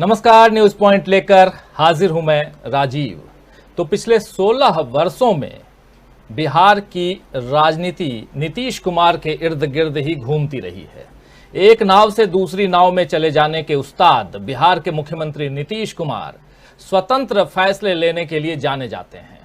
नमस्कार, news point लेकर हाजिर हूं मैं राजीव। तो पिछले 16 वर्षों में बिहार की राजनीति नीतीश कुमार के इर्द गिर्द ही घूमती रही है। एक नाव से दूसरी नाव में चले जाने के उस्ताद बिहार के मुख्यमंत्री नीतीश कुमार स्वतंत्र फैसले लेने के लिए जाने जाते हैं।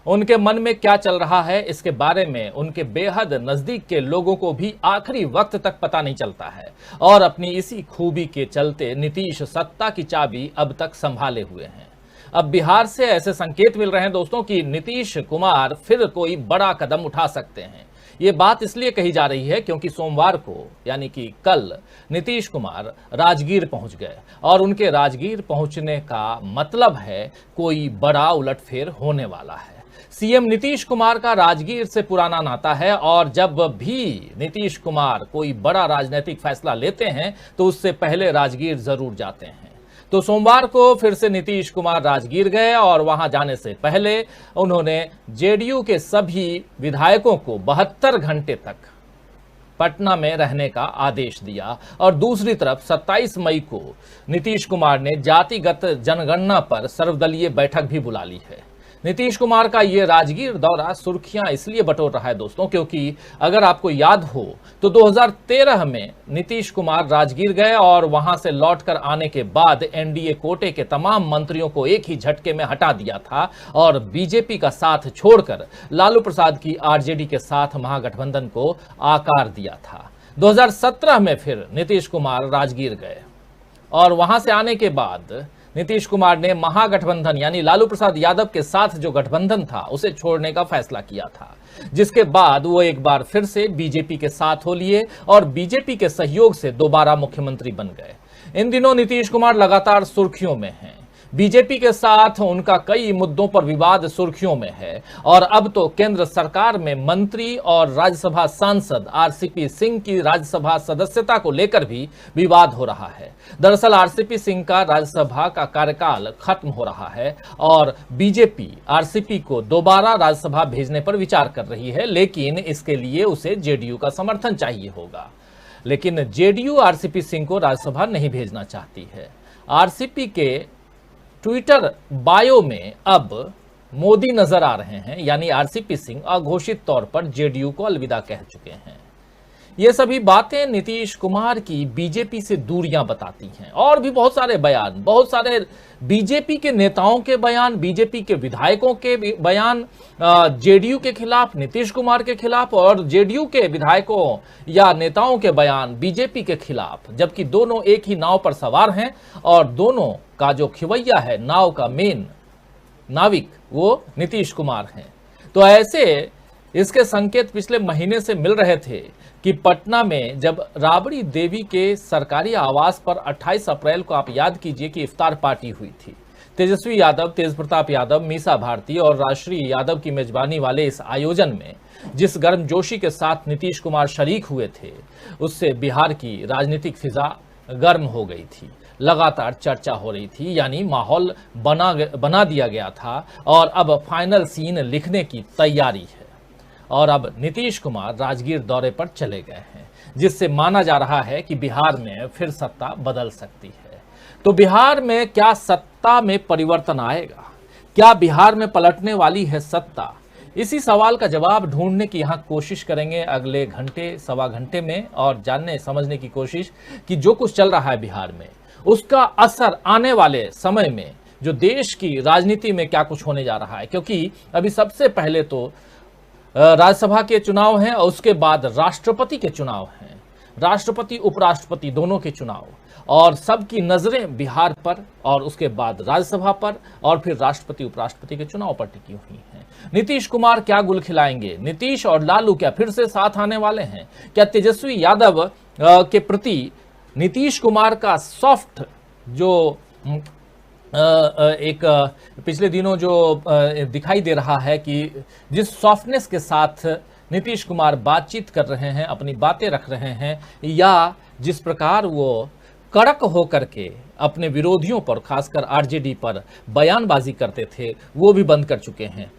उनके मन में क्या चल रहा है, इसके बारे में उनके बेहद नजदीक के लोगों को भी आखिरी वक्त तक पता नहीं चलता है और अपनी इसी खूबी के चलते नीतीश सत्ता की चाबी अब तक संभाले हुए हैं। अब बिहार से ऐसे संकेत मिल रहे हैं दोस्तों कि नीतीश कुमार फिर कोई बड़ा कदम उठा सकते हैं। ये बात इसलिए कही जा रही है क्योंकि सोमवार को यानी कि कल नीतीश कुमार राजगीर पहुंच गए और उनके राजगीर पहुंचने का मतलब है कोई बड़ा उलटफेर होने वाला है। सीएम नीतीश कुमार का राजगीर से पुराना नाता है और जब भी नीतीश कुमार कोई बड़ा राजनीतिक फैसला लेते हैं तो उससे पहले राजगीर जरूर जाते हैं। तो सोमवार को फिर से नीतीश कुमार राजगीर गए और वहां जाने से पहले उन्होंने जेडीयू के सभी विधायकों को 72 घंटे तक पटना में रहने का आदेश दिया और दूसरी तरफ 27 मई को नीतीश कुमार ने जातिगत जनगणना पर सर्वदलीय बैठक भी बुला ली है। नीतीश कुमार का ये राजगीर दौरा सुर्खियां इसलिए बटोर रहा है दोस्तों क्योंकि अगर आपको याद हो तो 2013 में नीतीश कुमार राजगीर गए और वहां से लौटकर आने के बाद एनडीए कोटे के तमाम मंत्रियों को एक ही झटके में हटा दिया था और बीजेपी का साथ छोड़कर लालू प्रसाद की आरजेडी के साथ महागठबंधन को आकार दिया था। 2017 में फिर नीतीश कुमार राजगीर गए और वहां से आने के बाद नीतीश कुमार ने महागठबंधन यानी लालू प्रसाद यादव के साथ जो गठबंधन था उसे छोड़ने का फैसला किया था, जिसके बाद वो एक बार फिर से बीजेपी के साथ हो लिए और बीजेपी के सहयोग से दोबारा मुख्यमंत्री बन गए। इन दिनों नीतीश कुमार लगातार सुर्खियों में हैं। बीजेपी के साथ उनका कई मुद्दों पर विवाद सुर्खियों में है और अब तो केंद्र सरकार में मंत्री और राज्यसभा सांसद आरसीपी सिंह की राज्यसभा सदस्यता को लेकर भी विवाद हो रहा है। दरअसल आरसीपी सिंह का राज्यसभा का कार्यकाल खत्म हो रहा है और बीजेपी आरसीपी को दोबारा राज्यसभा भेजने पर विचार कर रही है, लेकिन इसके लिए उसे जेडीयू का समर्थन चाहिए होगा। लेकिन जेडीयू आरसीपी सिंह को राज्यसभा नहीं भेजना चाहती है। आरसीपी के ट्विटर बायो में अब मोदी नजर आ रहे हैं, यानी आरसीपी सिंह अघोषित तौर पर जेडीयू को अलविदा कह चुके हैं। ये सभी बातें नीतीश कुमार की बीजेपी से दूरियां बताती हैं और भी बहुत सारे बयान, बहुत सारे बीजेपी के नेताओं के बयान, बीजेपी के विधायकों के बयान जेडीयू के खिलाफ, नीतीश कुमार के खिलाफ और जेडीयू के विधायकों या नेताओं के बयान बीजेपी के खिलाफ, जबकि दोनों एक ही नाव पर सवार हैं और दोनों का जो खिवैया है, नाव का मेन नाविक, वो नीतीश कुमार हैं। तो ऐसे इसके संकेत पिछले महीने से मिल रहे थे कि पटना में जब राबड़ी देवी के सरकारी आवास पर 28 अप्रैल को आप याद कीजिए कि इफ्तार पार्टी हुई थी। तेजस्वी यादव, तेज प्रताप यादव, मीसा भारती और राष्ट्रीय यादव की मेजबानी वाले इस आयोजन में जिस गर्मजोशी के साथ नीतीश कुमार शरीक हुए थे, उससे बिहार की राजनीतिक फिजा गर्म हो गई थी। लगातार चर्चा हो रही थी, यानी माहौल बना दिया गया था और अब फाइनल सीन लिखने की तैयारी है। और अब नीतीश कुमार राजगीर दौरे पर चले गए हैं, जिससे माना जा रहा है कि बिहार में फिर सत्ता बदल सकती है। तो बिहार में क्या सत्ता में परिवर्तन आएगा? क्या बिहार में पलटने वाली है सत्ता? इसी सवाल का जवाब ढूंढने की यहां कोशिश करेंगे अगले घंटे सवा घंटे में और जानने समझने की कोशिश कि जो कुछ चल रहा है बिहार में, उसका असर आने वाले समय में जो देश की राजनीति में क्या कुछ होने जा रहा है। क्योंकि अभी सबसे पहले तो राज्यसभा के चुनाव हैं और उसके बाद राष्ट्रपति के चुनाव हैं, राष्ट्रपति उपराष्ट्रपति दोनों के चुनाव, और सबकी नजरें बिहार पर और उसके बाद राज्यसभा पर और फिर राष्ट्रपति उपराष्ट्रपति के चुनाव पर टिकी हुई हैं। नीतीश कुमार क्या गुल खिलाएंगे? नीतीश और लालू क्या फिर से साथ आने वाले हैं? क्या तेजस्वी यादव के प्रति नीतीश कुमार का सॉफ्ट जो एक पिछले दिनों जो दिखाई दे रहा है कि जिस सॉफ्टनेस के साथ नीतीश कुमार बातचीत कर रहे हैं, अपनी बातें रख रहे हैं, या जिस प्रकार वो कड़क होकर के अपने विरोधियों पर, खासकर आरजेडी पर बयानबाजी करते थे, वो भी बंद कर चुके हैं।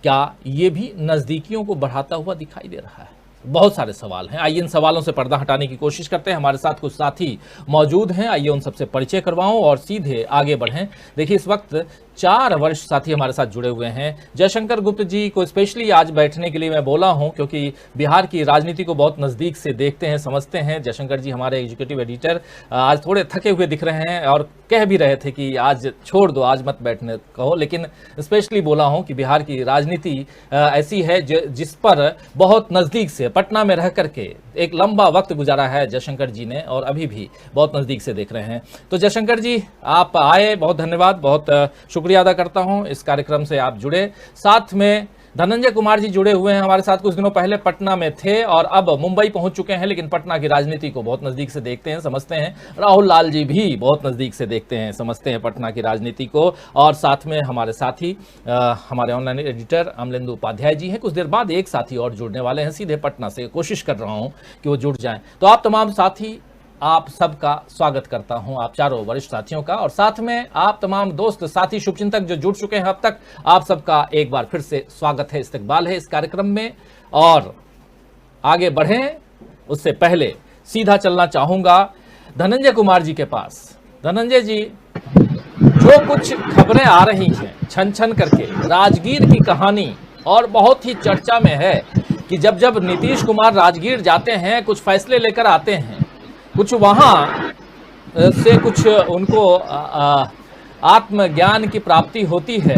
क्या ये भी नजदीकियों को बढ़ाता हुआ दिखाई दे रहा है? बहुत सारे सवाल हैं। आइए इन सवालों से पर्दा हटाने की कोशिश करते हैं। हमारे साथ कुछ साथी मौजूद हैं, आइए उन सबसे परिचय करवाऊं और सीधे आगे बढ़ें। देखिए, इस वक्त 4 वरिष्ठ साथी हमारे साथ जुड़े हुए हैं। जयशंकर गुप्त जी को स्पेशली आज बैठने के लिए मैं बोला हूं क्योंकि बिहार की राजनीति को बहुत नज़दीक से देखते हैं, समझते हैं। जयशंकर जी हमारे एग्जीक्यूटिव एडिटर आज थोड़े थके हुए दिख रहे हैं और कह भी रहे थे कि आज छोड़ दो, आज मत बैठने कहो, लेकिन स्पेशली बोला हूं कि बिहार की राजनीति ऐसी है जिस पर बहुत नज़दीक से पटना में रह करके एक लंबा वक्त गुजारा है जयशंकर जी ने और अभी भी बहुत नज़दीक से देख रहे हैं। तो जयशंकर जी, आप आए, बहुत धन्यवाद, बहुत शुक्रिया अदा करता हूं। इस कार्यक्रम से आप जुड़े। साथ में धनंजय कुमार जी जुड़े हुए हैं हमारे साथ। कुछ दिनों पहले पटना में थे और अब मुंबई पहुंच चुके हैं, लेकिन पटना की राजनीति को बहुत नज़दीक से देखते हैं, समझते हैं। राहुल लाल जी भी बहुत नज़दीक से देखते हैं, समझते हैं पटना की राजनीति को। और साथ में हमारे साथी हमारे ऑनलाइन एडिटर अमलेंदु उपाध्याय जी हैं। कुछ देर बाद एक साथी और जुड़ने वाले हैं सीधे पटना से, कोशिश कर रहा हूँ कि वो जुड़ जाएँ। तो आप तमाम साथी, आप सबका स्वागत करता हूं, आप चारों वरिष्ठ साथियों का, और साथ में आप तमाम दोस्त साथी शुभचिंतक जो जुड़ चुके हैं अब तक, आप सबका एक बार फिर से स्वागत है, इस्तकबाल है इस कार्यक्रम में। और आगे बढ़ें उससे पहले सीधा चलना चाहूंगा धनंजय कुमार जी के पास। धनंजय जी, जो कुछ खबरें आ रही हैं छन छन करके, राजगीर की कहानी और बहुत ही चर्चा में है कि जब जब नीतीश कुमार राजगीर जाते हैं, कुछ फैसले लेकर आते हैं, कुछ वहाँ से कुछ उनको आत्मज्ञान की प्राप्ति होती है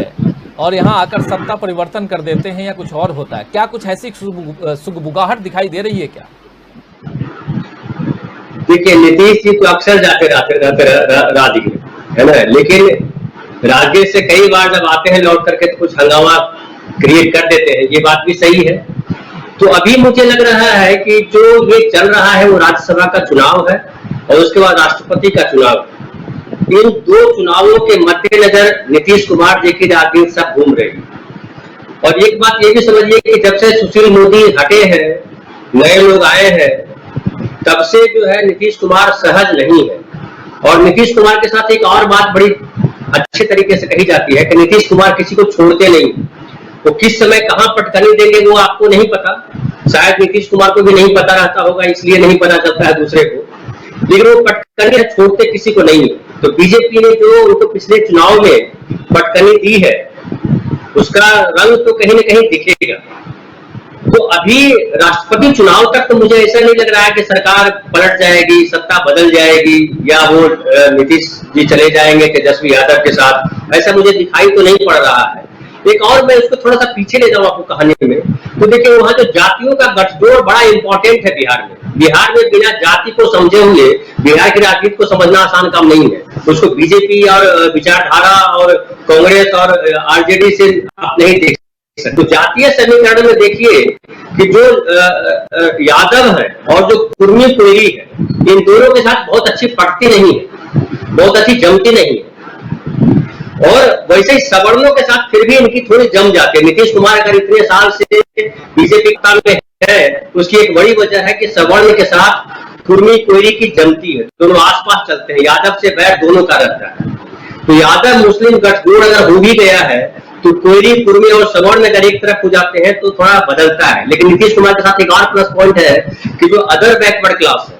और यहाँ आकर सत्ता परिवर्तन कर देते हैं, या कुछ और होता है क्या? कुछ ऐसी सुगबुगाहट दिखाई दे रही है क्या? देखिए, नीतीश जी तो अक्सर जाते राजगीर, है ना, लेकिन राजगीर से कई बार जब आते हैं लौट करके तो कुछ हंगामा क्रिएट कर देते हैं, ये बात भी सही है। तो अभी मुझे लग रहा है कि जो ये चल रहा है वो राज्यसभा का चुनाव है और उसके बाद राष्ट्रपति का चुनाव है। इन दो चुनावों के मद्देनजर नीतीश कुमार जी की राजनीति सब घूम रही है। और एक बात ये भी समझिए कि जब से सुशील मोदी हटे हैं, नए लोग आए हैं, तब से जो है नीतीश कुमार सहज नहीं है। और नीतीश कुमार के साथ एक और बात बड़ी अच्छे तरीके से कही जाती है कि नीतीश कुमार किसी को छोड़ते नहीं। वो किस समय कहां पटकनी देंगे वो आपको नहीं पता, शायद नीतीश कुमार को भी नहीं पता रहता होगा, इसलिए नहीं पता चलता है दूसरे को, लेकिन वो पटकनी छोड़ते किसी को नहीं है। तो बीजेपी ने जो उनको पिछले चुनाव में पटकनी दी है, उसका रंग तो कहीं ना कहीं दिखेगा। तो अभी राष्ट्रपति चुनाव तक तो मुझे ऐसा नहीं लग रहा है कि सरकार पलट जाएगी, सत्ता बदल जाएगी, या वो नीतीश जी चले जाएंगे तेजस्वी यादव के साथ, ऐसा मुझे दिखाई तो नहीं पड़ रहा है। एक और मैं उसको थोड़ा सा पीछे ले जाऊं आपको कहानी में, तो देखिए वहां जो जातियों का गठजोड़ बड़ा इंपॉर्टेंट है बिहार में। बिहार में बिना जाति को समझे हुए बिहार की राजनीति को समझना आसान काम नहीं है। उसको बीजेपी और विचारधारा और कांग्रेस और आरजेडी से आप नहीं देख सकते। तो जातीय समीकरण में देखिए कि जो यादव है और जो कुर्मी कोयरी है, इन दोनों के साथ बहुत अच्छी पटती नहीं है, बहुत अच्छी जमती नहीं है। और वैसे ही सवर्णों के साथ फिर भी इनकी थोड़ी जम जाती है। नीतीश कुमार अगर इतने साल से बीजेपी में है, उसकी एक बड़ी वजह है कि सवर्ण के साथ कुर्मी कोयरी की जमती है, दोनों आसपास चलते हैं, यादव से बैर दोनों का रहता है। तो यादव मुस्लिम गठजोड़ अगर हो भी गया है तो कोयरी, कुर्मी और सवर्ण अगर एक तरफ हो जाते हैं तो थोड़ा बदलता है। लेकिन नीतीश कुमार के साथ एक और प्लस पॉइंट है कि जो अदर बैकवर्ड क्लास है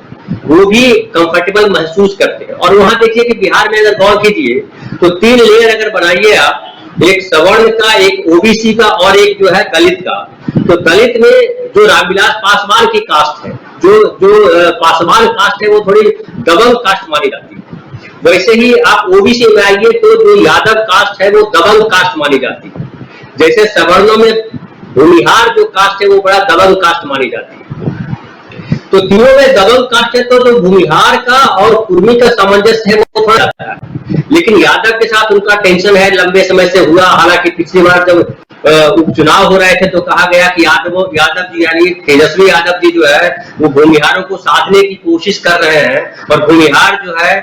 वो भी कंफर्टेबल महसूस करते हैं। और वहां देखिए कि बिहार में अगर गौर कीजिए तो 3 लेयर अगर बनाइए आप, एक सवर्ण का, एक ओबीसी का और एक जो है दलित का। तो दलित में जो रामविलास पासवान की कास्ट है, जो पासवान कास्ट है, वो थोड़ी दबंग कास्ट मानी जाती है। वैसे ही आप ओबीसी में आइए तो जो यादव कास्ट है वो दबंग कास्ट मानी जाती है। जैसे सवर्णों में भूमिहार जो कास्ट है वो बड़ा दबंग कास्ट मानी जाती है। तो तीनों में दबंग कास्ट है तो जो भूमिहार का और कुर्मी का सामंजस्य है वो थोड़ा आता है। लेकिन यादव के साथ उनका टेंशन है, लंबे समय से हुआ। हालांकि पिछली बार जब उपचुनाव हो रहे थे तो कहा गया कि यादव जी यानी तेजस्वी यादव जी जो है वो भूमिहारों को साधने की कोशिश कर रहे हैं और भूमिहार जो है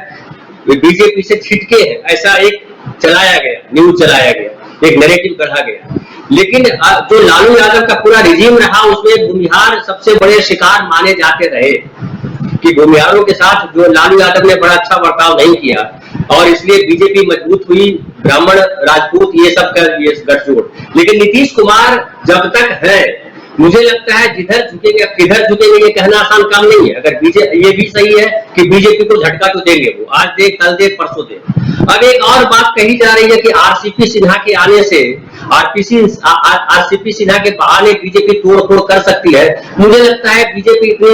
बीजेपी से छिटके हैं, ऐसा एक चलाया गया, न्यूज चलाया गया, एक नैरेटिव गढ़ा गया। लेकिन जो लालू यादव का पूरा रिजीम रहा उसमें भूमिहार सबसे बड़े शिकार माने जाते रहे कि भूमिहारों के साथ जो लालू यादव ने बड़ा अच्छा बर्ताव नहीं किया और इसलिए बीजेपी मजबूत हुई, ब्राह्मण राजपूत ये सब का ये गठजोड़। लेकिन नीतीश कुमार जब तक है मुझे लगता है जिधर झुकेंगे अब किधर झुकेंगे ये कहना आसान काम नहीं है। अगर बीजेपी, ये भी सही है कि बीजेपी को झटका तो देंगे, वो आज दे, कल दे, परसों दे। अब एक और बात कही जा रही है कि आरसीपी सिन्हा के आने से, आरसीपी सिन्हा के बहाने बीजेपी तोड़ फोड़ कर सकती है। मुझे लगता है बीजेपी इतनी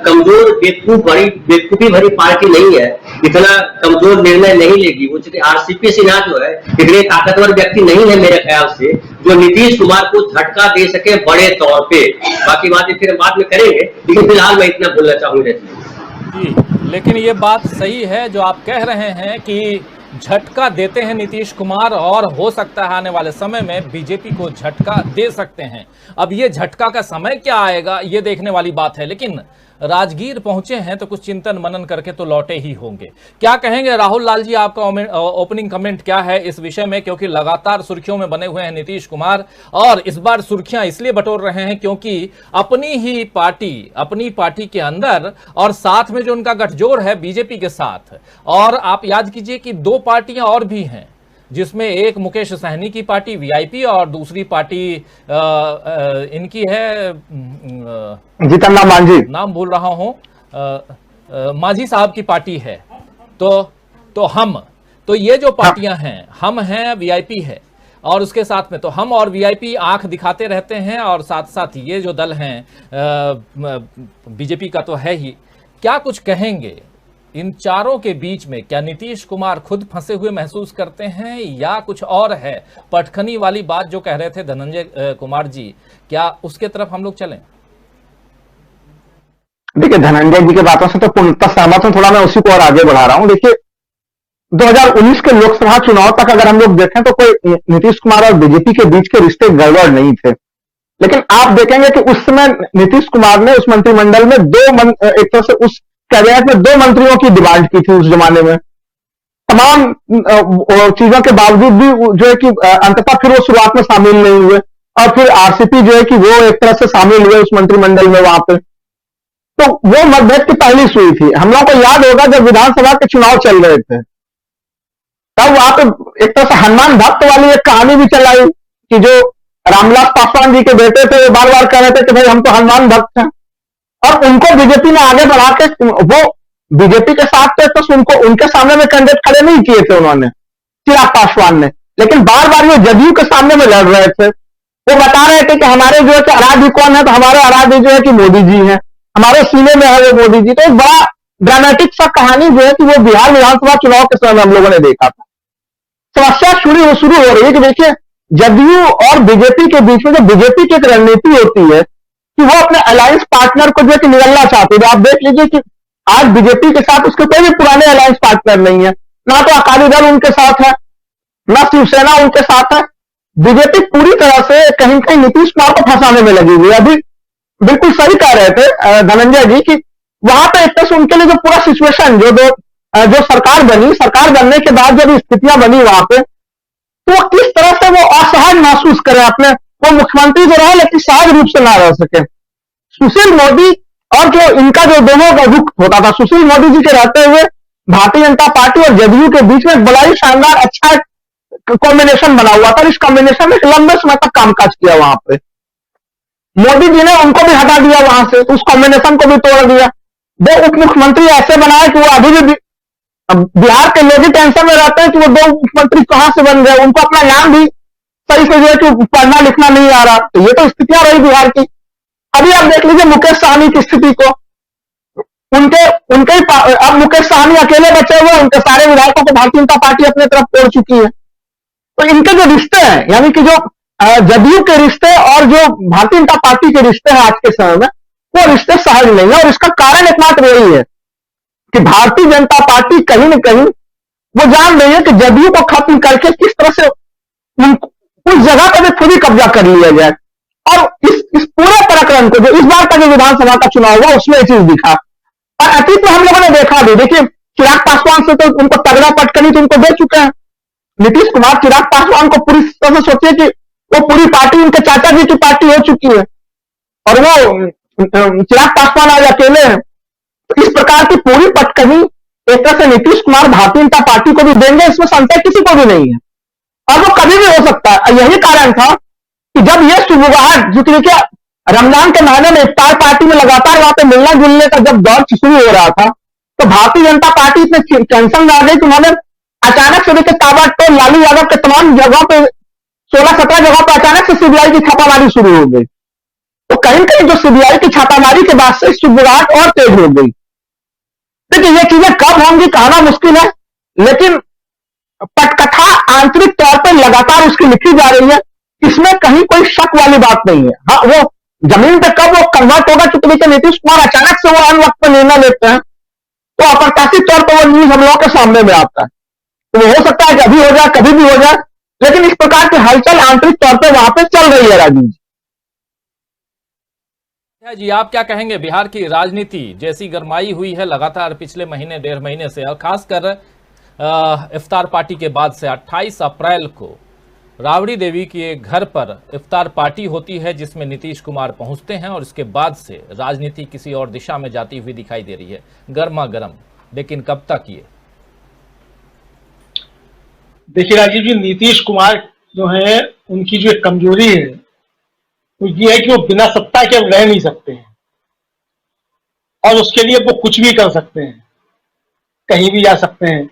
कमजोर, बेवकूफी भरी पार्टी नहीं है, इतना कमजोर निर्णय नहीं लेगी। वो चूंकि आरसीपी सिन्हा जो है इतने ताकतवर व्यक्ति नहीं है मेरे ख्याल से, जो नीतीश कुमार को झटका दे सके बड़े तौर पे। बाकी बातें फिर बाद में करेंगे, लेकिन फिलहाल मैं इतना बोलना चाहूंगा जी। लेकिन ये बात सही है जो आप कह रहे हैं कि झटका देते हैं नीतीश कुमार, और हो सकता है आने वाले समय में बीजेपी को झटका दे सकते हैं। अब ये झटका का समय क्या आएगा ये देखने वाली बात है। लेकिन राजगीर पहुंचे हैं तो कुछ चिंतन मनन करके तो लौटे ही होंगे। क्या कहेंगे राहुल लाल जी, आपका ओपनिंग कमेंट क्या है इस विषय में? क्योंकि लगातार सुर्खियों में बने हुए हैं नीतीश कुमार, और इस बार सुर्खियां इसलिए बटोर रहे हैं क्योंकि अपनी पार्टी के अंदर और साथ में जो उनका गठजोड़ है बीजेपी के साथ, और आप याद कीजिए कि दो पार्टियां और भी हैं जिसमें एक मुकेश सहनी की पार्टी वीआईपी और दूसरी पार्टी इनकी है जीतन राम मांझी, नाम भूल रहा हूं, मांझी साहब की पार्टी है। तो हम, तो ये जो पार्टियां हैं, हम हैं, वीआईपी है, और उसके साथ में तो हम और वीआईपी आंख दिखाते रहते हैं, और साथ साथ ये जो दल हैं बीजेपी का तो है ही। क्या कुछ कहेंगे इन चारों के बीच में? क्या नीतीश कुमार खुद फंसे हुए महसूस करते हैं या कुछ और है? पटखनी वाली बात जो कह रहे थे धनंजय कुमार जी, क्या उसके तरफ हम लोग चलें? देखिए, धनंजय जी की बातों से तो पूर्णतः सहमत हूं, थोड़ा मैं उसी को और आगे बढ़ा रहा हूं। देखिए, 2019 के लोकसभा चुनाव तक अगर हम लोग देखें तो कोई नीतीश कुमार और बीजेपी के बीच के रिश्ते गड़बड़ नहीं थे। लेकिन आप देखेंगे कि उस समय नीतीश कुमार ने उस मंत्रिमंडल में एक तरह से उस कैबिनेट में 2 मंत्रियों की डिमांड की थी उस जमाने में। तमाम चीजों के बावजूद भी जो है कि अंततः फिर वो शुरुआत में शामिल नहीं हुए, और फिर आरसीपी जो है कि वो एक तरह से शामिल हुए उस मंत्रिमंडल में वहां पे। तो वो मतभेद की पहली सुई थी। हम लोगों को याद होगा जब विधानसभा के चुनाव चल रहे थे तब वहां पे एक तरह से हनुमान भक्त वाली एक कहानी भी चलाई कि जो रामविलास पासवान जी के बेटे थे वो बार बार कह रहे थे कि भाई हम तो हनुमान भक्त हैं, और उनको बीजेपी ने आगे बढ़ा के, वो बीजेपी के साथ थे तो उनको उनके सामने में कैंडिडेट खड़े नहीं किए थे उन्होंने, चिराग पासवान ने, लेकिन बार बार वो जदयू के सामने में लड़ रहे थे। वो बता रहे थे कि हमारे जो है कि आराध्य कौन है, तो हमारे आराध्य जो है कि मोदी जी हैं, हमारे सीने में है वो मोदी जी। तो एक बड़ा ड्रामेटिक सा कहानी जो है कि वो बिहार विधानसभा चुनाव के समय में हम लोगों ने देखा था। समस्या शुरू हो रही है कि देखिए, जदयू और बीजेपी के बीच में जो बीजेपी की एक रणनीति होती है कि वो अपने अलायंस पार्टनर को जो है कि निगलना चाहती है। आप देख लीजिए कि आज बीजेपी के साथ उसके कोई भी पुराने अलायंस पार्टनर नहीं है, ना तो अकाली दल उनके साथ है, ना शिवसेना उनके साथ है। बीजेपी पूरी तरह से कहीं कहीं नीतीश कुमार को फंसाने में लगी हुई है। अभी बिल्कुल सही कह रहे थे धनंजय जी कि वहां पे एक तरह से उनके लिए जो पूरा सिचुएशन जो सरकार बनी, सरकार बनने के बाद जब स्थितियां बनी वहां पे, तो किस तरह से वो असहज महसूस करें अपने, वो मुख्यमंत्री जो रहे लेकिन सहज रूप से ना रह सके। सुशील मोदी और जो इनका जो दोनों का रुख होता था, सुशील मोदी जी के रहते हुए भारतीय जनता पार्टी और जदयू के बीच में बड़ा ही शानदार अच्छा कॉम्बिनेशन बना हुआ था। इस कॉम्बिनेशन में एक लंबे समय तक कामकाज किया वहां पे। मोदी जी ने उनको भी हटा दिया वहां से, उस कॉम्बिनेशन को भी तोड़ दिया। 2 उप मुख्यमंत्री ऐसे बनाए कि वो अभी भी बिहार के लोग ही टेंशन में रहते हैं कि वो 2 मुख्यमंत्री कहां से बन गए, उनको अपना नाम भी सही से जो है कि पढ़ना लिखना नहीं आ रहा। तो ये तो स्थितियां रही बिहार की। अभी आप देख लीजिए मुकेश सहनी की स्थिति को, उनके अब मुकेश सहनी अकेले बचे हुए, उनके सारे विधायकों को भारतीय जनता पार्टी अपने तरफ तोड़ चुकी है। तो इनके जो रिश्ते हैं, यानी कि जो जदयू के रिश्ते और जो भारतीय जनता पार्टी के रिश्ते हैं आज के समय में, वो रिश्ते सहज नहीं है। और इसका कारण एकमात्र यही है कि भारतीय जनता पार्टी कहीं न कहीं वो जान रही है कि जदयू को खत्म करके किस तरह से उस जगह पर भी खुद ही कब्जा कर लिया जाए। और इस पूरे प्रकरण को, जो इस बार का जो विधानसभा का चुनाव हुआ, उसमें ये चीज दिखा। और अतीत में हम लोगों ने देखा भी, देखिए चिराग पासवान से तो उनको तगड़ा पटकनी तो उनको दे चुके हैं नीतीश कुमार। चिराग पासवान को पूरी तरह से सोचिए कि वो पूरी पार्टी उनके चाचा जी की पार्टी हो चुकी है, और वो चिराग पासवान आज अकेले हैं। तो इस प्रकार की पूरी पटकनी एक तरह से नीतीश कुमार भारतीय जनता पार्टी को भी देंगे, इसमें संशय किसी को भी नहीं है, और वो कभी भी हो सकता है। यही कारण था कि जब ये सुबुगाहट, जो देखिए रमजान के महीने में इफ्तार पार्टी में लगातार वहां पे मिलना जुलने का जब दौर शुरू हो रहा था, तो भारतीय जनता पार्टी इतने टेंशन में आ गई कि उन्होंने अचानक से देखिए ताबड़तोड़ लालू यादव के तमाम जगहों पे 16-17 जगहों पर अचानक से सीबीआई की छापामारी शुरू हो गई। तो कहीं न कहीं जो सीबीआई की छापामारी के बाद से सुगबुगाहट और तेज हो गई। देखिए ये चीजें कब होंगी कहना मुश्किल है, लेकिन पटकथा आंतरिक तौर पर लगातार उसकी लिखी जा रही है, इसमें कहीं कोई शक वाली बात नहीं है। हाँ, वो जमीन पे कब वो कन्वर्ट होगा, क्योंकि देखिए नीतीश कुमार अचानक से वो अन वक्त पर निर्णय लेते हैं, तो अप्रत्याशित तौर पर वो न्यूज हम लोगों के सामने में आता है। तो वो हो सकता है कि अभी हो जाए, कभी भी हो जाए, लेकिन इस प्रकार की हलचल आंतरिक तौर पर वहां पे चल रही है। राजीव जी, आप क्या कहेंगे? बिहार की राजनीति जैसी गरमाई हुई है लगातार पिछले महीने 1.5 महीने से, और खासकर इफ्तार पार्टी के बाद से 28 अप्रैल को राबड़ी देवी के घर पर इफ्तार पार्टी होती है जिसमें नीतीश कुमार पहुंचते हैं, और इसके बाद से राजनीति किसी और दिशा में जाती हुई दिखाई दे रही है, गर्मा गर्म। लेकिन कब तक ये? देखिए राजीव जी, नीतीश कुमार जो है उनकी जो एक कमजोरी है वो ये है कि वो बिना सत्ता के अब रह नहीं सकते हैं, और उसके लिए वो कुछ भी कर सकते हैं, कहीं भी जा सकते हैं।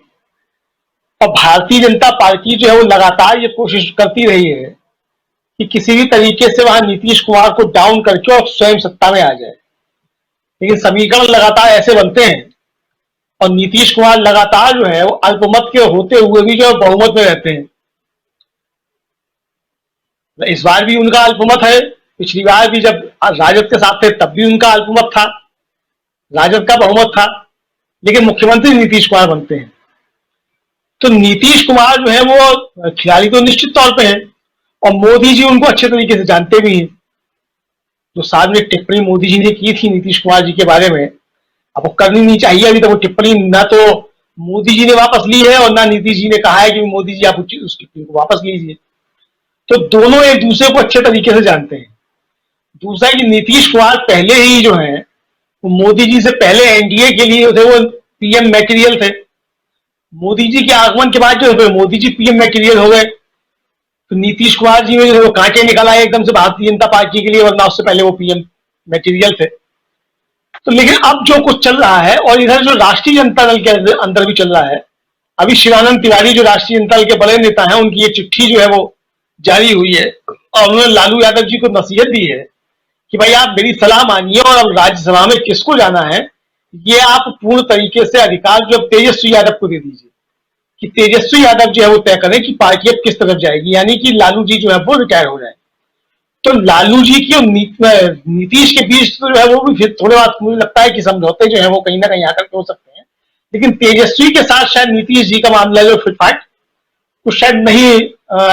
और भारतीय जनता पार्टी जो है वो लगातार ये कोशिश करती रही है कि किसी भी तरीके से वहां नीतीश कुमार को डाउन करके और स्वयं सत्ता में आ जाए, लेकिन समीकरण लगातार ऐसे बनते हैं, और नीतीश कुमार लगातार जो है वो अल्पमत के होते हुए भी जो बहुमत में रहते हैं। इस बार भी उनका अल्पमत है, पिछली बार भी जब राजद के साथ थे तब भी उनका अल्पमत था, राजद का बहुमत था, लेकिन मुख्यमंत्री नीतीश कुमार बनते हैं। तो नीतीश कुमार जो है वो खिलाड़ी तो निश्चित तौर पे हैं, और मोदी जी उनको अच्छे तरीके से जानते भी हैं। जो सार्वजनिक टिप्पणी मोदी जी ने की थी नीतीश कुमार जी के बारे में, अब वो करनी नहीं चाहिए, अभी तक वो टिप्पणी ना तो मोदी जी ने वापस ली है और ना नीतीश जी ने कहा है कि मोदी जी आप उस टिप्पणी को वापस लीजिए। तो दोनों एक दूसरे को अच्छे तरीके से जानते हैं। दूसरा कि नीतीश कुमार पहले ही जो है वो मोदी जी से पहले एनडीए के लिए थे, वो पीएम मटेरियल थे। मोदी जी के आगमन के बाद जो है मोदी जी पीएम मटेरियल हो गए, तो नीतीश कुमार जी में जो है वो कांटे निकल आए एकदम से भारतीय जनता पार्टी के लिए, वरना उससे पहले वो पीएम मटेरियल थे। तो लेकिन अब जो कुछ चल रहा है, और इधर जो राष्ट्रीय जनता दल के अंदर भी चल रहा है, अभी शिवानंद तिवारी जो राष्ट्रीय जनता दल के बड़े नेता हैं, उनकी ये चिट्ठी जो है वो जारी हुई है, और उन्होंने लालू यादव जी को नसीहत दी है कि भाई आप मेरी सलाह मानिए, और अब राज्यसभा में किसको जाना है ये आप पूर्ण तरीके से अधिकार जो तेजस्वी यादव को दे दीजिए, कि तेजस्वी यादव जो है वो तय करें कि पार्टी अब किस तरफ जाएगी, यानी कि लालू जी जो है वो रिटायर हो जाए। तो लालू जी की और नीतीश के बीच तो जो है वो भी फिर थोड़े बाद मुझे लगता है कि समझौते जो है वो कहीं ना कहीं आकर के हो सकते हैं, लेकिन तेजस्वी के साथ शायद नीतीश जी का मामला जो फिटफाट कुछ शायद नहीं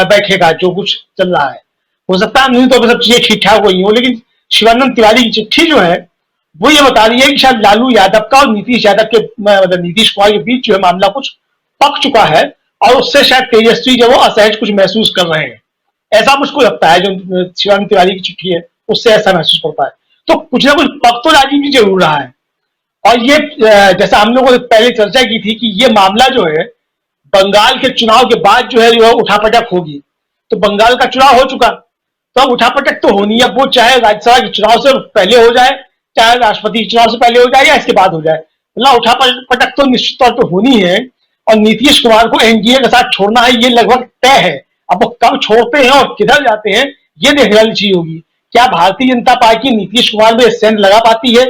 बैठेगा। जो कुछ चल रहा है हो सकता है नहीं तो सब चीजें ठीक ठाक हुई हो, लेकिन शिवानंद तिवारी की चिट्ठी जो है वो ये बता रही है कि शायद लालू यादव का और नीतीश यादव के मतलब नीतीश कुमार के बीच जो है मामला कुछ पक चुका है, और उससे शायद तेजस्वी जो वो असहज कुछ महसूस कर रहे हैं, ऐसा मुझको लगता है। जो शिवानंद तिवारी की चिट्ठी है उससे ऐसा महसूस होता है। तो कुछ ना कुछ पक तो राजीव जी जरूर रहा है, और ये जैसा हम लोगों ने पहले चर्चा की थी कि ये मामला जो है बंगाल के चुनाव के बाद जो है उठापटक होगी। तो बंगाल का चुनाव हो चुका, तो अब उठापटक तो होनी है, वो चाहे राज्यसभा के चुनाव से पहले हो जाए, चाहे राष्ट्रपति चुनाव से पहले हो जाए या इसके बाद हो जाए, मतलब उठापटक तो निश्चित तौर पर होनी है। और नीतीश कुमार को एनडीए के साथ छोड़ना है ये लगभग तय है। अब वो कब छोड़ते हैं और किधर जाते हैं ये देखने वाली चीज होगी। क्या भारतीय जनता पार्टी नीतीश कुमार में सेंध लगा पाती है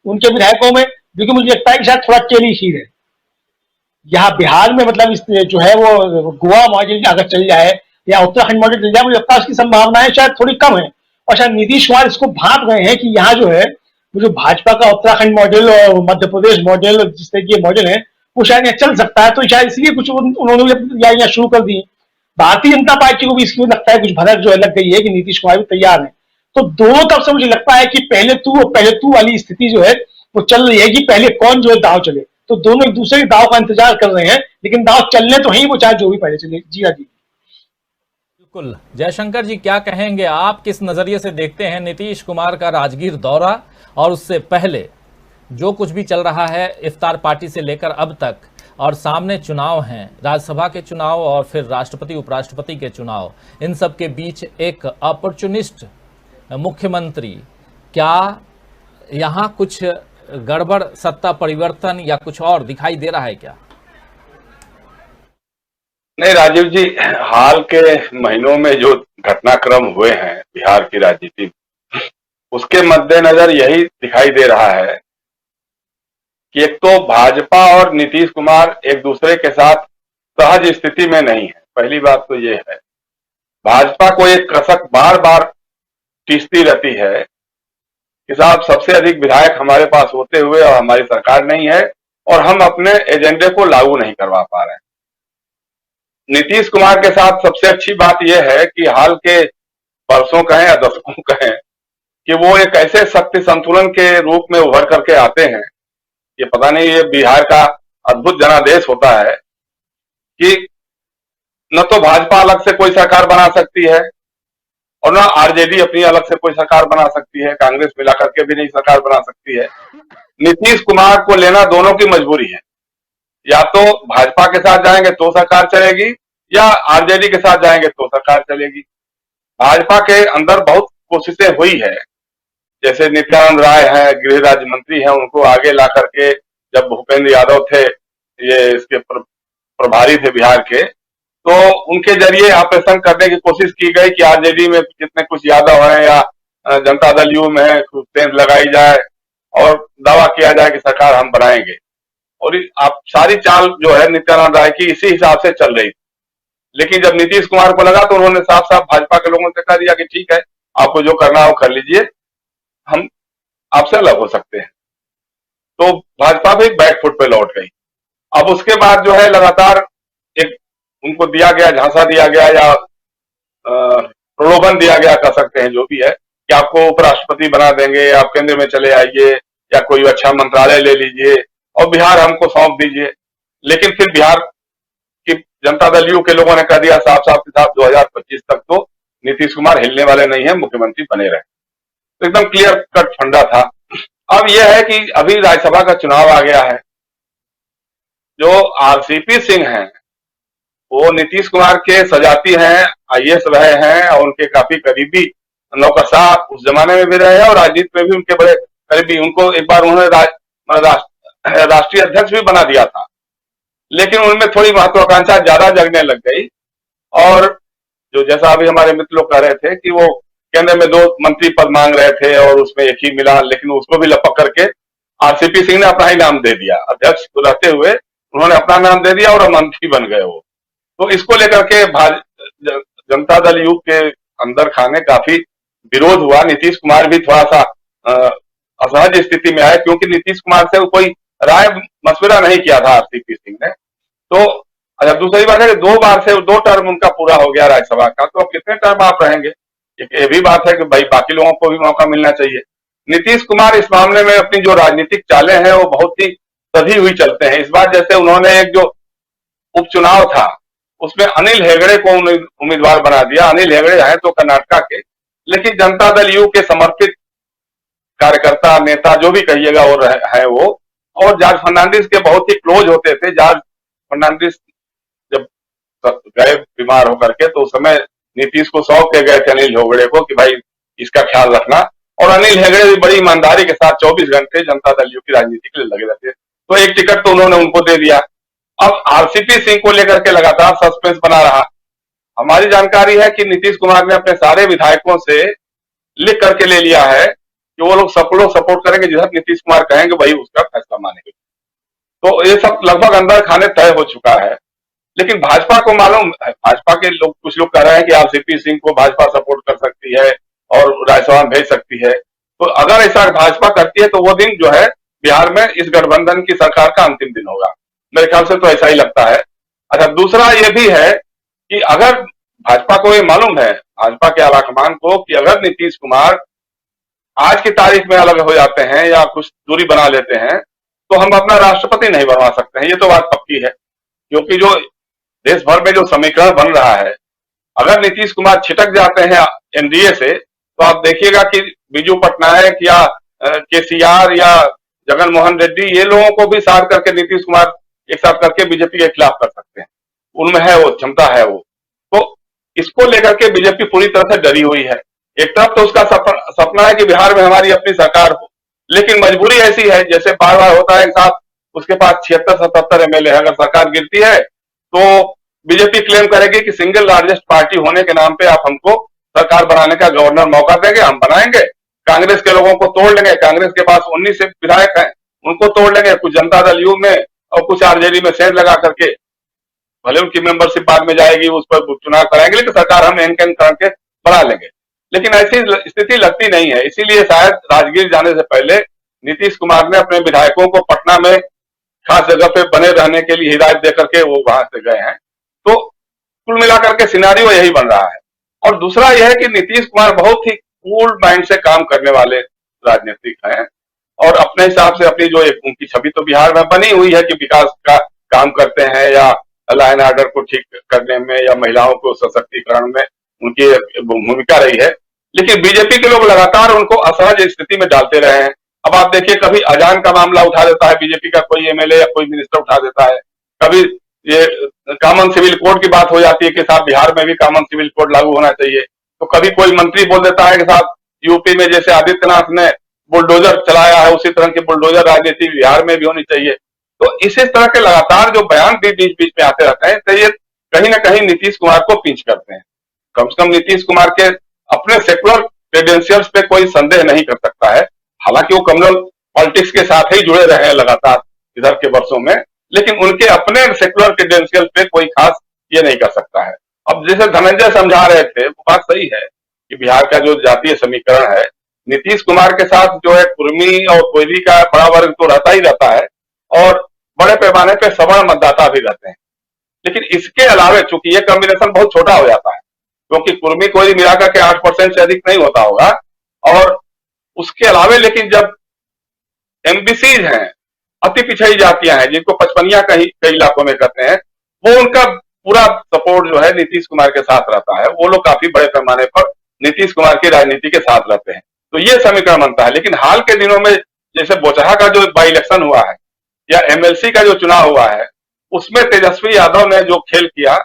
उनके विधायकों में, क्योंकि मुझे लगता है कि शायद थोड़ा टेढ़ी खीर है। यहाँ बिहार में मतलब इस जो है वो गोवा मॉडल अगर चल जाए या उत्तराखंड मॉडल चल जाए, मुझे लगता है उसकी संभावनाएं शायद थोड़ी कम है, और शायद नीतीश कुमार इसको भाप रहे हैं कि यहाँ जो है जो भाजपा का उत्तराखंड मॉडल और मध्य प्रदेश मॉडल जिस तरह के मॉडल है वो शायद यहाँ चल सकता है, तो शायद इसलिए कुछ उन्होंने तैयारियां शुरू कर दी। भारतीय जनता पार्टी को भी इसलिए लगता है कुछ भनक जो है लग गई है कि नीतीश कुमार भी तैयार है। तो दोनों तरफ से मुझे लगता है कि पहले तू वाली स्थिति जो है वो चल रही है कि पहले कौन जो है दाव चले। तो दोनों एक दूसरे के दाव का इंतजार कर रहे हैं, लेकिन दाव चलने तो ही वो चाहे जो भी पहले चले। जी हाँ जी बिल्कुल। जयशंकर जी क्या कहेंगे, आप किस नजरिए से देखते हैं नीतीश कुमार का राजगीर दौरा और उससे पहले जो कुछ भी चल रहा है इफ्तार पार्टी से लेकर अब तक, और सामने चुनाव हैं, राज्यसभा के चुनाव और फिर राष्ट्रपति उपराष्ट्रपति के चुनाव, इन सब के बीच एक अपॉर्चुनिस्ट मुख्यमंत्री क्या यहाँ कुछ गड़बड़, सत्ता परिवर्तन या कुछ और दिखाई दे रहा है क्या? नहीं राजीव जी, हाल के महीनों में जो घटनाक्रम हुए हैं बिहार की राजनीति में, उसके मद्देनजर यही दिखाई दे रहा है कि एक तो भाजपा और नीतीश कुमार एक दूसरे के साथ सहज स्थिति में नहीं है। पहली बात तो ये है, भाजपा को एक कसक बार बार टीसती रहती है कि साहब सबसे अधिक विधायक हमारे पास होते हुए और हमारी सरकार नहीं है और हम अपने एजेंडे को लागू नहीं करवा पा रहे हैं। नीतीश कुमार के साथ सबसे अच्छी बात यह है कि हाल के वर्षों कहें या दशकों कहें कि वो एक ऐसे शक्ति संतुलन के रूप में उभर करके आते हैं। ये पता नहीं, ये बिहार का अद्भुत जनादेश होता है कि न तो भाजपा अलग से कोई सरकार बना सकती है और न आरजेडी अपनी अलग से कोई सरकार बना सकती है, कांग्रेस मिला करके भी नहीं सरकार बना सकती है। नीतीश कुमार को लेना दोनों की मजबूरी है, या तो भाजपा के साथ जाएंगे तो सरकार चलेगी या आरजेडी के साथ जाएंगे तो सरकार चलेगी। भाजपा के अंदर बहुत कोशिशें हुई है, जैसे नित्यानंद राय हैं, गृह राज्य मंत्री हैं, उनको आगे ला करके जब भूपेंद्र यादव थे ये इसके प्रभारी थे बिहार के, तो उनके जरिए ऑपरेशन करने की कोशिश की गई कि आरजेडी में जितने कुछ यादव हैं या जनता दल यू में है टेंट लगाई जाए और दावा किया जाए कि सरकार हम बनाएंगे। और आप सारी चाल जो है नित्यानंद राय की इसी हिसाब से चल रही थी। लेकिन जब नीतीश कुमार को लगा तो उन्होंने साफ साफ भाजपा के लोगों से कह दिया कि ठीक है, आपको जो करना हो कर लीजिए, हम आपसे अलग हो सकते हैं। तो भाजपा भी बैक फुट पे लौट गई। अब उसके बाद जो है लगातार एक उनको दिया गया, झांसा दिया गया या प्रलोभन दिया गया कह सकते हैं, जो भी है, कि आपको उपराष्ट्रपति बना देंगे, आप केंद्र में चले आइए या कोई अच्छा मंत्रालय ले लीजिए और बिहार हमको सौंप दीजिए। लेकिन फिर बिहार की जनता दल यू के लोगों ने कह दिया साफ साफ 2025 तक तो नीतीश कुमार हिलने वाले नहीं है, मुख्यमंत्री बने रहे। तो एकदम क्लियर कट फंडा था। अब यह है कि अभी राज्यसभा का चुनाव आ गया है। जो आरसीपी सिंह हैं वो नीतीश कुमार के सजाती हैं, आईएएस रहे हैं और उनके काफी करीबी नौकरशाह उस जमाने में भी रहे हैं और राजनीति में भी उनके बड़े करीबी। उनको एक बार उन्होंने राष्ट्रीय अध्यक्ष भी बना दिया था, लेकिन उनमें थोड़ी महत्वाकांक्षा ज्यादा जगने लग गई। और जो जैसा अभी हमारे मित्र लोग कह रहे थे कि वो केंद्र में 2 मंत्री पद मांग रहे थे और उसमें एक ही मिला, लेकिन उसको भी लपक करके आरसीपी सिंह ने अपना ही नाम दे दिया। अध्यक्ष रहते हुए उन्होंने अपना नाम दे दिया और मंत्री बन गए वो। तो इसको लेकर के जनता दल यू के अंदर खाने काफी विरोध हुआ। नीतीश कुमार भी थोड़ा सा असहज स्थिति में आए, क्योंकि नीतीश कुमार से कोई राय मशविरा नहीं किया था आरसीपी सिंह ने। तो अच्छा, दूसरी बात है कि 2 बार से 2 टर्म उनका पूरा हो गया राज्यसभा का, तो अब कितने टर्म आप रहेंगे? ये भी बात है कि भाई बाकी लोगों को भी मौका मिलना चाहिए। नीतीश कुमार इस मामले में अपनी जो राजनीतिक चालें हैं वो बहुत ही सधी हुई चलते हैं। इस बार जैसे उन्होंने एक जो उपचुनाव था उसमें अनिल हेगड़े को उम्मीदवार बना दिया। अनिल हेगड़े हैं तो कर्नाटका के, लेकिन जनता दल यू के समर्पित कार्यकर्ता, नेता, जो भी कहिएगा वो है वो, और जॉर्ज फर्नांडिस के बहुत ही क्लोज होते थे। जॉर्ज फर्नांडिस जब गए बीमार होकर के तो उस समय नीतीश को सौंप के गए थे अनिल हेगड़े को कि भाई इसका ख्याल रखना। और अनिल हेगड़े भी बड़ी ईमानदारी के साथ 24 घंटे जनता दल यू की राजनीति के लिए लगे रहते, तो एक टिकट तो उन्होंने उनको दे दिया। अब आरसीपी सिंह को लेकर के लगातार सस्पेंस बना रहा। हमारी जानकारी है कि नीतीश कुमार ने अपने सारे विधायकों से लिख करके ले लिया है कि वो लोग सपोर्ट करेंगे, जिधर नीतीश कुमार कहेंगे वही उसका फैसला मानेंगे। तो ये सब लगभग अंदर खाने तय हो चुका है। लेकिन भाजपा को मालूम है, भाजपा के लोग, कुछ लोग कह रहे हैं कि आरसीपी सिंह को भाजपा सपोर्ट कर सकती है और राज्यसभा में भेज सकती है। तो अगर ऐसा भाजपा करती है तो वो दिन जो है बिहार में इस गठबंधन की सरकार का अंतिम दिन होगा। मेरे ख्याल से तो ऐसा ही लगता है। अच्छा, दूसरा ये भी है कि अगर भाजपा को ये मालूम है, भाजपा के आलाकमान को, कि अगर नीतीश कुमार आज की तारीख में अलग हो जाते हैं या कुछ दूरी बना लेते हैं तो हम अपना राष्ट्रपति नहीं बनवा सकते हैं। ये तो बात पक्की है, क्योंकि जो देश भर में जो समीकरण बन रहा है, अगर नीतीश कुमार छिटक जाते हैं एनडीए से तो आप देखिएगा कि बिजू पटनायक या केसीआर या जगन मोहन रेड्डी, ये लोगों को भी साथ करके नीतीश कुमार एक साथ करके बीजेपी के खिलाफ कर सकते हैं। उनमें है वो क्षमता, है वो। तो इसको लेकर के बीजेपी पूरी तरह से डरी हुई है। एक तरफ तो उसका सपना है कि बिहार में हमारी अपनी सरकार हो, लेकिन मजबूरी ऐसी है, जैसे बार बार होता है साहब, उसके पास 76-77 एमएलए है, अगर सरकार गिरती है तो बीजेपी क्लेम करेगी कि सिंगल लार्जेस्ट पार्टी होने के नाम पे आप हमको सरकार बनाने का गवर्नर मौका देंगे, हम बनाएंगे। कांग्रेस के लोगों को तोड़ लेंगे, कांग्रेस के पास 19 विधायक हैं, उनको तोड़ लेंगे, कुछ जनता दल यू में और कुछ आरजेडी में सेंध लगा करके, भले उनकी मेंबरशिप बाद में जाएगी, उस पर चुनाव कराएंगे, लेकिन सरकार हम एनकैन करके बना लेंगे। लेकिन ऐसी स्थिति लगती नहीं है, इसीलिए शायद राजगीर जाने से पहले नीतीश कुमार ने अपने विधायकों को पटना में खास जगह पे बने रहने के लिए हिदायत देकर के वो वहां से गए हैं। तो कुल मिलाकर के सिनारियो यही बन रहा है। और दूसरा यह है कि नीतीश कुमार बहुत ही कूल माइंड से काम करने वाले राजनीतिक हैं और अपने हिसाब से अपनी जो एक उनकी छवि तो बिहार में बनी हुई है कि विकास का काम करते हैं या लॉ एंड ऑर्डर को ठीक करने में या महिलाओं को सशक्तिकरण में उनकी भूमिका रही है। लेकिन बीजेपी के लोग लगातार उनको असहज स्थिति में डालते रहे हैं। अब आप देखिए, कभी अजान का मामला उठा देता है बीजेपी का कोई एमएलए या कोई मिनिस्टर उठा देता है, कभी ये कॉमन सिविल कोड की बात हो जाती है कि साहब बिहार में भी कॉमन सिविल कोड लागू होना चाहिए, तो कभी कोई मंत्री बोल देता है कि साहब यूपी में जैसे आदित्यनाथ ने बुलडोजर चलाया है उसी तरह की बुलडोजर राजनीति बिहार में भी होनी चाहिए। तो इसी तरह के लगातार जो बयान भी बीच बीच में आते रहते हैं, तो ये कहीं ना कहीं नीतीश कुमार को पिंच करते हैं। कम से कम नीतीश कुमार के अपने सेकुलर क्रेडेंशियल्स पे कोई संदेह नहीं कर सकता है, हालांकि वो कम्युनल पॉलिटिक्स के साथ ही जुड़े रहे हैं लगातार इधर के वर्षों में, लेकिन उनके अपने सेकुलर क्रेडेंशियल पे कोई खास ये नहीं कर सकता है। अब जैसे धनंजय समझा रहे थे, वो बात सही है कि बिहार का जो जातीय समीकरण है, नीतीश कुमार के साथ जो है कुर्मी और कोयली का बड़ा वर्ग तो रहता ही रहता है और बड़े पैमाने पे सवर्ण मतदाता भी रहते हैं। लेकिन इसके अलावे चूंकि ये कॉम्बिनेशन बहुत छोटा हो जाता है, क्योंकि कुर्मी कोयली मिलाकर के 8% से अधिक नहीं होता होगा, और उसके अलावे लेकिन जब एमबीसीज हैं, अति पिछड़ी जातियां हैं, जिनको पचपनिया कई इलाकों में कहते हैं, वो उनका पूरा सपोर्ट जो है नीतीश कुमार के साथ रहता है। वो लोग काफी बड़े पैमाने पर नीतीश कुमार की राजनीति के साथ रहते हैं, तो ये समीकरण बनता है। लेकिन हाल के दिनों में जैसे बोचहा का जो बाई इलेक्शन हुआ है या एमएलसी का जो चुनाव हुआ है, उसमें तेजस्वी यादव ने जो खेल किया,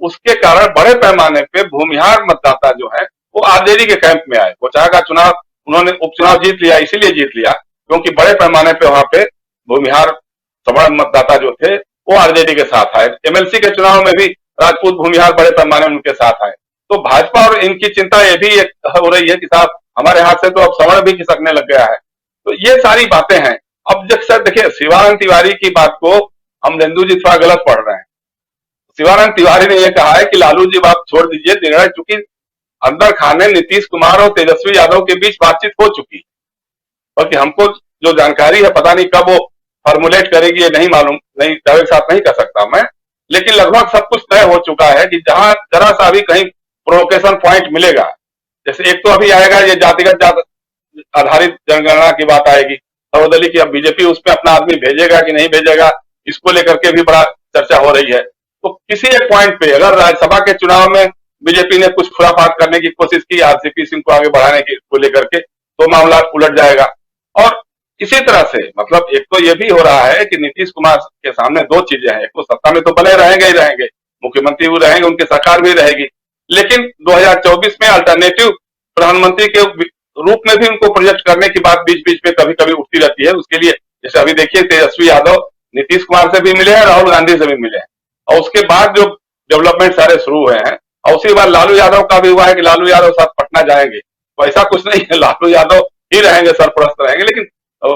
उसके कारण बड़े पैमाने पे भूमिहार मतदाता जो है वो आरजेडी के कैंप में आए। बोचहा का चुनाव उन्होंने उपचुनाव जीत लिया, इसीलिए जीत लिया क्योंकि बड़े पैमाने पे वहां पे भूमिहार सवर्ण मतदाता जो थे वो आरजेडी के साथ आए। एमएलसी के चुनाव में भी राजपूत भूमिहार बड़े पैमाने में उनके साथ आए। तो भाजपा और इनकी चिंता ये भी एक हो रही है कि साहब हमारे हाथ से तो अब सवर्ण भी खिसकने लग गया है। तो ये सारी बातें हैं। अब जब देखिए, शिवानंद तिवारी की बात को हम रेंदु जी थोड़ा गलत पढ़ रहे हैं। शिवानंद तिवारी ने यह कहा है कि लालू जी बात छोड़ दीजिए, निर्णय चूंकि अंदर खाने नीतीश कुमार और तेजस्वी यादव के बीच बातचीत हो चुकी, बल्कि हमको जो जानकारी है पता नहीं कब वो फॉर्मुलेट करेगी, ये नहीं मालूम, नहीं दावे के साथ नहीं कर सकता मैं, लेकिन लगभग सब कुछ तय हो चुका है कि जहां जरा सा भी कहीं प्रोवोकेशन पॉइंट मिलेगा, जैसे एक तो अभी आएगा ये जातिगत आधारित जनगणना की बात आएगी सर्वदलीय की, अब बीजेपी उसमें अपना आदमी भेजेगा कि नहीं भेजेगा, इसको लेकर के भी बड़ा चर्चा हो रही है। तो किसी एक पॉइंट पे अगर राज्यसभा के चुनाव में बीजेपी ने कुछ खुराफात करने की कोशिश की आरसीपी सिंह को आगे बढ़ाने की को लेकर के, तो मामला उलट जाएगा। और इसी तरह से मतलब एक तो ये भी हो रहा है कि नीतीश कुमार के सामने दो चीजें हैं, एक तो सत्ता में तो बने रहेंगे ही रहेंगे, मुख्यमंत्री भी रहेंगे, उनकी सरकार भी रहेगी, लेकिन 2024 में अल्टरनेटिव प्रधानमंत्री के रूप में भी उनको प्रोजेक्ट करने की बात बीच बीच में कभी कभी उठती रहती है। उसके लिए जैसे अभी देखिए, तेजस्वी यादव नीतीश कुमार से भी मिले हैं, राहुल गांधी से भी मिले हैं, और उसके बाद जो डेवलपमेंट सारे शुरू हुए हैं, और उसी बार लालू यादव का भी हुआ है कि लालू यादव साथ पटना जाएंगे। तो ऐसा कुछ नहीं है, लालू यादव ही रहेंगे, सरपरस्त रहेंगे, लेकिन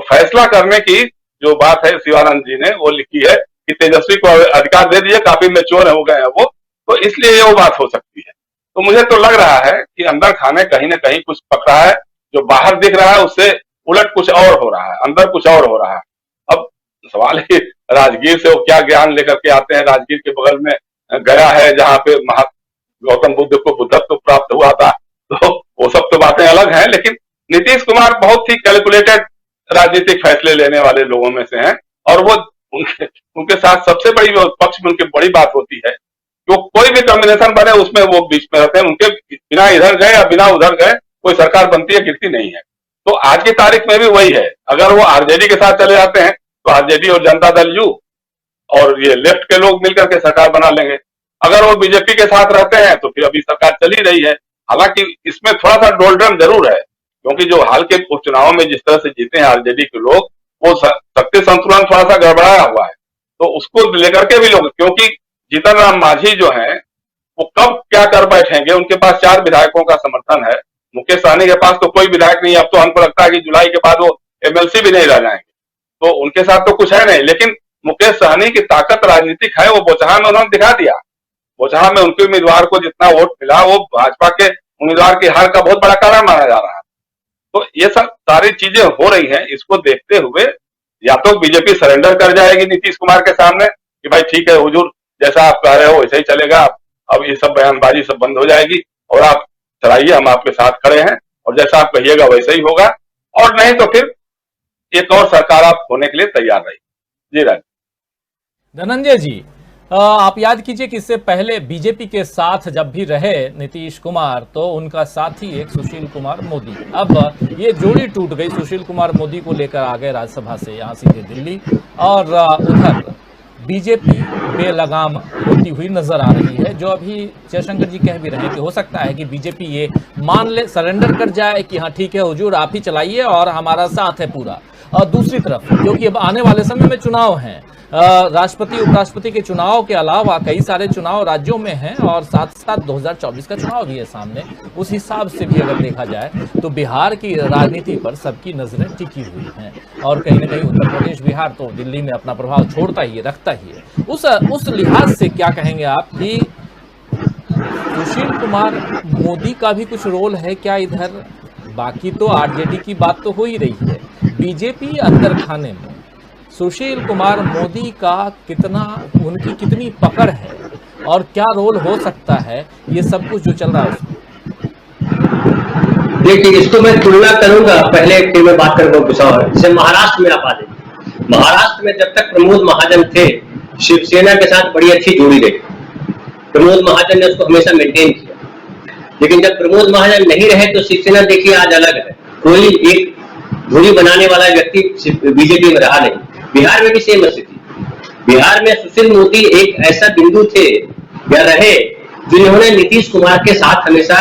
फैसला करने की जो बात है शिवानंद जी ने वो लिखी है कि तेजस्वी को अधिकार दे दीजिए, काफी मेच्योर हो गए हैं वो, तो इसलिए वो बात हो सकती है। तो मुझे तो लग रहा है कि अंदर खाने कहीं ना कहीं कुछ पक रहा है, जो बाहर दिख रहा है उससे उलट कुछ और हो रहा है, अंदर कुछ और हो रहा है। अब सवाल है राजगीर से वो क्या ज्ञान लेकर के आते हैं। राजगीर के बगल में गया है जहाँ पे गौतम बुद्ध को बुद्धत्व प्राप्त हुआ था, तो वो सब तो बातें अलग हैं, लेकिन नीतीश कुमार बहुत ही कैलकुलेटेड राजनीतिक फैसले लेने वाले लोगों में से हैं, और वो उनके साथ सबसे बड़ी पक्ष में उनकी बड़ी बात होती है, जो कोई भी कॉम्बिनेशन बने उसमें वो बीच में रहते हैं, उनके बिना इधर गए या बिना उधर गए कोई सरकार बनती है गिरती नहीं है। तो आज की तारीख में भी वही है, अगर वो आरजेडी के साथ चले जाते हैं तो आरजेडी और जनता दल यू और ये लेफ्ट के लोग मिलकर के सरकार बना लेंगे। अगर वो बीजेपी के साथ रहते हैं तो फिर अभी सरकार चल ही रही है, हालांकि इसमें थोड़ा सा डोलड्रम जरूर है, क्योंकि जो हाल के उपचुनावों में जिस तरह से जीते हैं आरजेडी के लोग, वो शक्ति संतुलन थोड़ा सा गड़बड़ाया हुआ है। तो उसको लेकर के भी लोग, क्योंकि जीतन राम मांझी जो है वो कब क्या कर बैठेंगे, उनके पास 4 विधायकों का समर्थन है, मुकेश सहनी के पास तो कोई विधायक नहीं। अब तो हमको लगता है कि जुलाई के बाद वो एमएलसी भी नहीं रह जाएंगे, तो उनके साथ तो कुछ है नहीं। लेकिन मुकेश सहनी की ताकत राजनीतिक है, वो बोचहा में उन्होंने दिखा दिया। बोचहा में उनके उम्मीदवार को जितना वोट मिला वो भाजपा के उम्मीदवार की हार का बहुत बड़ा कारण माना जा रहा है। तो ये सब सारी चीजें हो रही हैं, इसको देखते हुए या तो बीजेपी सरेंडर कर जाएगी नीतीश कुमार के सामने कि भाई ठीक है हुजूर, जैसा आप कह रहे हो वैसे ही चलेगा, अब ये सब बयानबाजी सब बंद हो जाएगी और आप चलाइए, हम आपके साथ खड़े हैं और जैसा आप कहिएगा वैसे ही होगा, और नहीं तो फिर एक और सरकार आप होने के लिए तैयार रहिए। जी राज धनंजय जी, आप याद कीजिए कि इससे पहले बीजेपी के साथ जब भी रहे नीतीश कुमार तो उनका साथी एक सुशील कुमार मोदी। अब ये जोड़ी टूट गई, सुशील कुमार मोदी को लेकर आ गए राज्यसभा से यहाँ सीधे दिल्ली, और उधर बीजेपी बेलगाम होती हुई नजर आ रही है। जो अभी जयशंकर जी कह भी रहे हैं कि हो सकता है कि बीजेपी ये मान ले, सरेंडर कर जाए कि हाँ ठीक है हुजूर आप ही चलाइए और हमारा साथ है पूरा। और दूसरी तरफ क्योंकि अब आने वाले समय में चुनाव हैं, राष्ट्रपति उपराष्ट्रपति के चुनाव के अलावा कई सारे चुनाव राज्यों में हैं और साथ साथ 2024 का चुनाव भी है सामने। उस हिसाब से भी अगर देखा जाए तो बिहार की राजनीति पर सबकी नजरें टिकी हुई हैं और कहीं ना कहीं उत्तर प्रदेश बिहार तो दिल्ली में अपना प्रभाव छोड़ता ही है, रखता ही है। उस लिहाज से क्या कहेंगे आप कि सुशील कुमार मोदी का भी कुछ रोल है क्या इधर? बाकी तो आरजेडी की बात तो हो ही रही है, बीजेपी अंदर खाने में सुशील कुमार मोदी का कितना, उनकी कितनी पकड़ है और क्या रोल हो सकता है, ये सब कुछ जो चल रहा है उसमें? देखिए, इसको मैं तुलना करूंगा, पहले फिर मैं बात करूंगा कुछ और। जैसे महाराष्ट्र में आप आ जाइए, महाराष्ट्र में जब तक प्रमोद महाजन थे शिवसेना के साथ बड़ी अच्छी जोड़ी रही, प्रमोद महाजन ने उसको हमेशा मेंटेन किया। लेकिन जब प्रमोद महाजन नहीं रहे तो शिवसेना देखिए आज अलग है, कोई एक धुरी बनाने वाला व्यक्ति बीजेपी में रहा नहीं। बिहार में भी सेम स्थिति, बिहार में सुशील मोदी एक ऐसा बिंदु थे या रहे जिन्होंने नीतीश कुमार के साथ हमेशा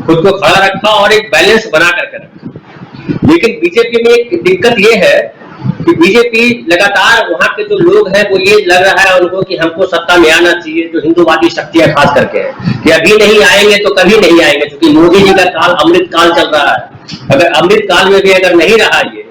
खुद को खड़ा रखा और एक बैलेंस बना करके रखा। लेकिन बीजेपी में एक दिक्कत यह है कि बीजेपी लगातार वहां के जो लोग हैं वो ये लग रहा है उनको कि हमको सत्ता में आना चाहिए, जो हिंदूवादी शक्तियां खास करके है कि अभी नहीं आएंगे तो कभी नहीं आएंगे, क्योंकि मोदी जी का काल अमृत काल चल रहा है। अगर अमृत काल में भी अगर नहीं रहा, ये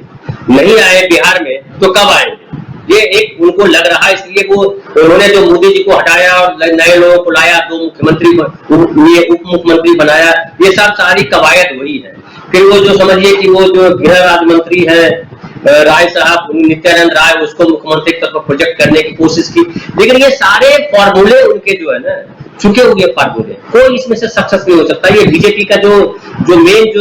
नहीं आए बिहार में तो कब आएंगे, ये एक उनको लग रहा है। इसलिए वो उन्होंने जो मोदी जी को हटाया और नए लोगों को लाया, 2 मुख्यमंत्री उप मुख्यमंत्री बनाया, ये सब सारी कवायद वही है। फिर वो जो समझिए कि वो जो गृह राज्य मंत्री है राय साहब, नित्यानंद राय, उसको मुख्यमंत्री तक प्रोजेक्ट करने की कोशिश की। लेकिन ये सारे फॉर्मूले उनके जो है ना चुके हुए फॉर्मूले, कोई इसमें से सक्सेस नहीं हो सकता। ये बीजेपी का जो मेन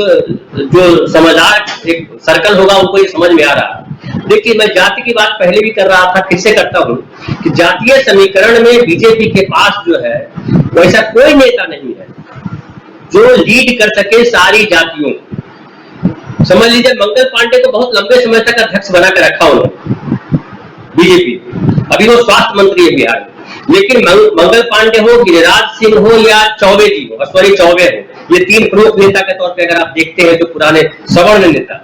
जो समझदार एक सर्कल होगा उनको ये समझ में आ रहा है। देखिए, मैं जाति की बात पहले भी कर रहा था, फिर से करता हूँ कि जातीय समीकरण में बीजेपी के पास जो है वैसा कोई नेता नहीं है जो लीड कर सके सारी जातियों को। समझ लीजिए, मंगल पांडे को बहुत लंबे समय तक अध्यक्ष बनाकर रखा उन्होंने बीजेपी, अभी वो स्वास्थ्य मंत्री है बिहार में। लेकिन मंगल पांडे हो, गिरिराज सिंह हो या चौबे जी हो, सॉरी चौबे हो, ये 3 प्रमुख नेता के तौर पे अगर आप देखते हैं तो पुराने सवर्ण नेता,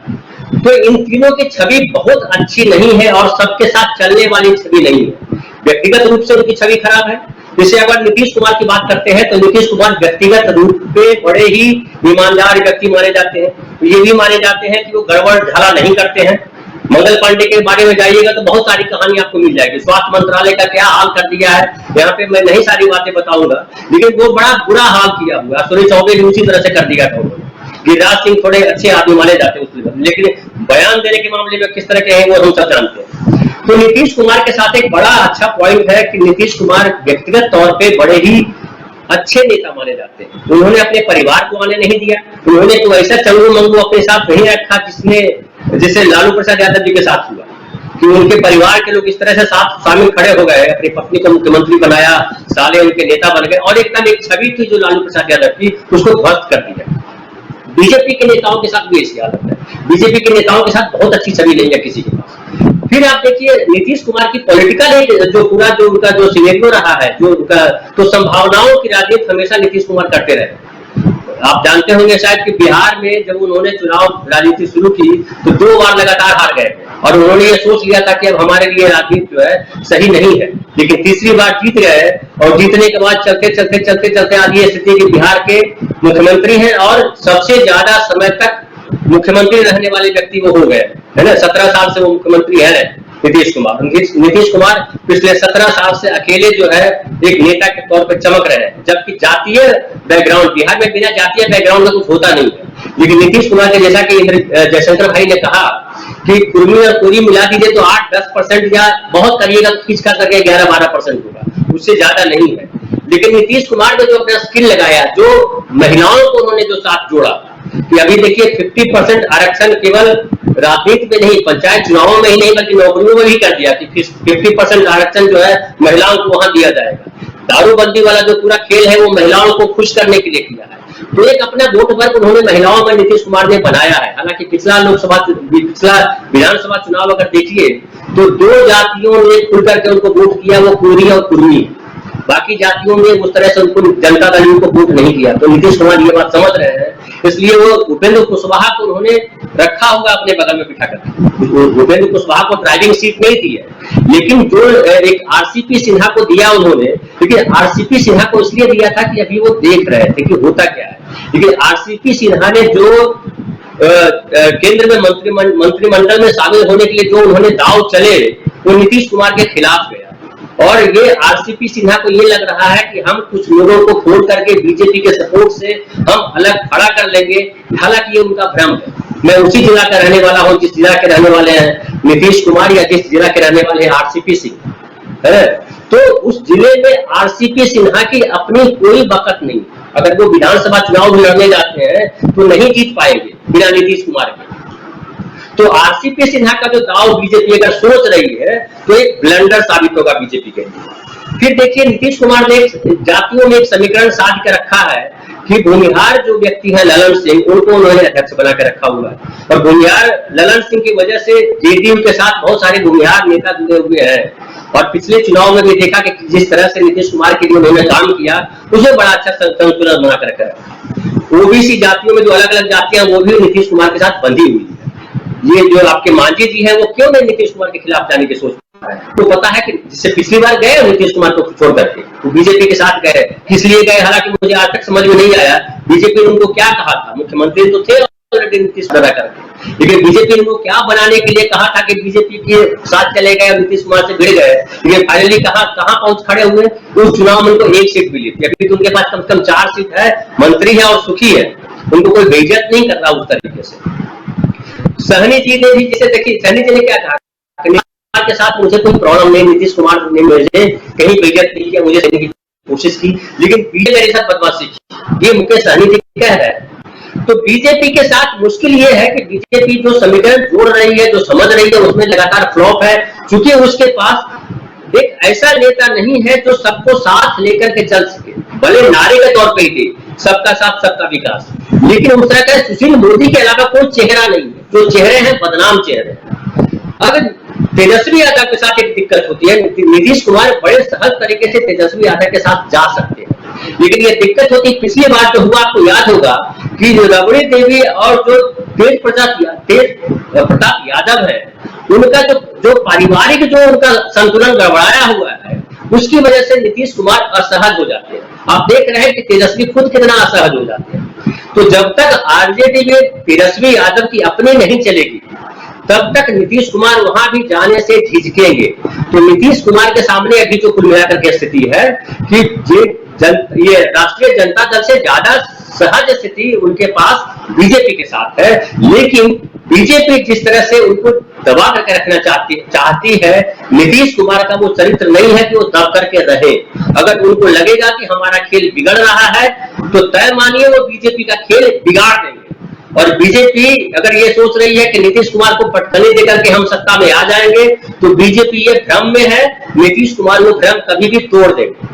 तो इन तीनों की छवि बहुत अच्छी नहीं है और सबके साथ चलने वाली छवि नहीं है। व्यक्तिगत रूप से उनकी छवि खराब है। जैसे अगर नीतीश कुमार की बात करते हैं तो नीतीश कुमार व्यक्तिगत रूप पे बड़े ही ईमानदार व्यक्ति माने जाते हैं, ये भी माने जाते हैं कि वो गड़बड़ झाला नहीं करते हैं। मंगल पांडे के बारे में जाइएगा तो बहुत सारी कहानी आपको मिल जाएगी, स्वास्थ्य मंत्रालय का क्या हाल कर दिया है, यहाँ पे मैं नहीं सारी बातें बताऊंगा, लेकिन वो बड़ा बुरा हाल किया हुआ। सुनील चौबे ने उसी तरह से कर दिया था। गिरिराज सिंह थोड़े अच्छे आदमी माने जाते हैं, लेकिन बयान देने के मामले में किस तरह के हैं वो हम सब जानते हैं। तो नीतीश कुमार के साथ एक बड़ा अच्छा पॉइंट है कि नीतीश कुमार व्यक्तिगत तौर पे बड़े ही अच्छे नेता माने जाते हैं। उन्होंने अपने परिवार को आने नहीं दिया, उन्होंने तो ऐसा चंगू मंगू अपने साथ नहीं रखा जिससे लालू प्रसाद यादव जी के साथ हुआ कि उनके परिवार के लोग इस तरह से साथ शामिल खड़े हो गए, अपनी पत्नी को मुख्यमंत्री बनाया, साले उनके नेता बन गए और एकदम एक छवि थी जो लालू प्रसाद यादव की, उसको ध्वस्त कर दिया। बीजेपी के नेताओं के साथ भी ऐसी हालत है, बीजेपी के नेताओं के साथ बहुत अच्छी छवि नहीं है किसी के पास। फिर आप देखिए नीतीश कुमार की पॉलिटिकल जो पूरा जो उनका जो सिनेरियो रहा है, जो उनका तो संभावनाओं की राजनीति हमेशा नीतीश कुमार करते रहे। आप जानते होंगे शायद कि बिहार में जब उन्होंने चुनाव राजनीति शुरू की तो 2 बार लगातार हार गए और उन्होंने ये सोच लिया था कि अब हमारे लिए राजनीति जो है सही नहीं है, लेकिन तीसरी बार जीत गए और जीतने के बाद चलते आज ये स्थिति कि बिहार के मुख्यमंत्री हैं और सबसे ज्यादा समय तक मुख्यमंत्री रहने वाले व्यक्ति वो हो गए, है ना। 17 साल से वो मुख्यमंत्री है नीतीश कुमार पिछले 17 साल से अकेले जो है एक नेता के तौर पर चमक रहे हैं, जबकि जातीय बैकग्राउंड बिहार में बिना जातीय बैकग्राउंड का कुछ होता नहीं है। लेकिन नीतीश कुमार के जैसा कि जयशंकर भाई ने कहा कि कुर्मी और कोरी मिला दीजिए तो 8-10% या बहुत करिएगा खींच कर करके 11-12% होगा, उससे ज्यादा नहीं है। लेकिन नीतीश कुमार ने जो अपना स्किल लगाया, जो महिलाओं को उन्होंने जो साथ जोड़ा कि अभी देखिए 50% आरक्षण केवल राजनीति में नहीं, पंचायत चुनावों में ही नहीं बल्कि नौकरियों में भी कर दिया कि 50% आरक्षण जो है महिलाओं को वहां दिया जाएगा। दारूबंदी वाला जो पूरा खेल है वो महिलाओं को खुश करने के लिए किया है, तो एक अपना वोट बैंक उन्होंने महिलाओं में नीतीश कुमार ने बनाया है। हालांकि पिछला विधानसभा चुनाव अगर देखिए तो 2 जातियों ने खुल करके उनको वोट किया, वो कोरी और कुर्मी, बाकी जातियों में उस तरह से उनको जनता दल उनको वोट नहीं किया। तो नीतीश कुमार ये बात समझ रहे हैं, इसलिए वो उपेंद्र कुशवाहा को उन्होंने रखा होगा अपने बगल में बिठा कर। उपेंद्र कुशवाहा को ड्राइविंग सीट नहीं दी है, लेकिन जो एक आरसीपी सिन्हा को दिया उन्होंने, लेकिन आरसीपी सिन्हा को इसलिए दिया था कि अभी वो देख रहे थे कि होता क्या है। लेकिन आरसीपी सिन्हा ने जो केंद्र में मंत्रिमंडल में शामिल होने के लिए जो उन्होंने दाव चले वो नीतीश कुमार के खिलाफ गया, और ये आरसीपी सिन्हा को ये लग रहा है कि हम कुछ लोगों को खोल करके बीजेपी के सपोर्ट से हम अलग खड़ा कर लेंगे। हालांकि ये उनका भ्रम है। मैं उसी जिला का रहने वाला हूं जिस जिला के रहने वाले हैं नीतीश कुमार, या जिस जिला के रहने वाले हैं आरसीपी सिंह, है। तो उस जिले में आरसीपी सिन्हा की अपनी कोई बकत नहीं। अगर वो विधानसभा चुनाव भी लड़ने जाते हैं तो नहीं जीत पाएंगे बिना नीतीश कुमार के। तो आरसीपी सिन्हा का जो दाव बीजेपी अगर सोच रही है तो एक ब्लंडर साबित होगा बीजेपी के लिए। फिर देखिए नीतीश कुमार ने जातियों में एक समीकरण साध के रखा है कि भूमिहार जो व्यक्ति है ललन सिंह, उनको उन्होंने अध्यक्ष बना के रखा हुआ है, और भूमिहार ललन सिंह की वजह से जेडीयू के साथ बहुत सारे भूमिहार नेता जुड़े हुए हैं। और पिछले चुनाव में भी देखा कि जिस तरह से नीतीश कुमार के लिए उन्होंने काम किया उसे बड़ा अच्छा संतुलन बना कर रखा है। ओबीसी जातियों में जो अलग अलग जातियां वो भी नीतीश कुमार के साथ बंधी हुई है। ये जो आपके मांझी जी हैं वो क्यों नहीं नीतीश कुमार के खिलाफ जाने की सोच रहा है? तो पता है कि जिससे पिछली बार गए नीतीश कुमार को छोड़ करके वो बीजेपी के साथ गए, किस लिए गए हालांकि मुझे आज तक समझ में नहीं आया। बीजेपी ने उनको क्या कहा था? मुख्यमंत्री तो थे ऑलरेडी नीतीश कुमार करके, लेकिन बीजेपी ने उनको क्या बनाने के लिए कहा था कि बीजेपी के साथ चले गए, नीतीश कुमार से भिड़ गए। लेकिन फाइनली कहां पहुंच खड़े हुए? उस चुनाव में उनको 1 सीट मिली थी, अभी तो उनके पास कम से कम 4 सीट है, मंत्री है और सुखी है, उनको कोई बेइज्जत नहीं कर रहा उस तरीके से। सहनी जी ने भी जैसे देखिए, सहनी जी ने क्या कहा के साथ मुझे कोई प्रॉब्लम नहीं, नीतीश कुमार ने मुझे कहीं बेइज्जत नहीं किया, मुझे देने की कोशिश की, लेकिन बीजेपी मेरे साथ बदमाशी की, ये मुकेश सहनी जी कह रहे हैं। तो बीजेपी के साथ मुश्किल ये है कि बीजेपी जो समीकरण जोड़ रही है, जो समझ रही है, उसमें लगातार फ्लॉप है, क्योंकि उसके पास एक ऐसा नेता नहीं है जो सबको साथ लेकर के चल सके। भले नारे के तौर पे ही थे सबका साथ सबका विकास, लेकिन उस तरह का सुशील मोदी के अलावा कोई चेहरा नहीं है। जो चेहरे हैं बदनाम चेहरे। अब तेजस्वी यादव के साथ एक दिक्कत होती है, नीतीश कुमार बड़े सहज तरीके से तेजस्वी यादव के साथ जा सकते हैं, लेकिन ये दिक्कत होती है पिछली बार जो हुआ आपको याद होगा कि रबड़ी देवी और जो तेज प्रताप यादव है उनका जो पारिवारिक जो उनका संतुलन गड़बड़ाया हुआ है उसकी वजह से नीतीश कुमार असहज हो जाते हैं। आप देख रहे हैं कि तेजस्वी खुद कितना असहज हो जाते हैं। तो जब तक आरजेडी में तेजस्वी यादव की अपनी नहीं चलेगी तब तक नीतीश कुमार वहां भी जाने से झिझकेंगे। तो नीतीश कुमार के सामने अभी जो कुल मिलाकर के स्थिति है कि ये राष्ट्रीय जनता दल से ज्यादा सहज स्थिति उनके पास बीजेपी के साथ है, लेकिन बीजेपी जिस तरह से उनको दबा करके रखना चाहती है, नीतीश कुमार का वो चरित्र नहीं है कि वो दब करके रहे। अगर उनको लगेगा कि हमारा खेल बिगड़ रहा है तो तय मानिए वो बीजेपी का खेल बिगाड़ देंगे। और बीजेपी अगर ये सोच रही है कि नीतीश कुमार को पटखनी देकर के हम सत्ता में आ जाएंगे तो बीजेपी ये भ्रम में है, नीतीश कुमार वो भ्रम कभी भी तोड़ देंगे।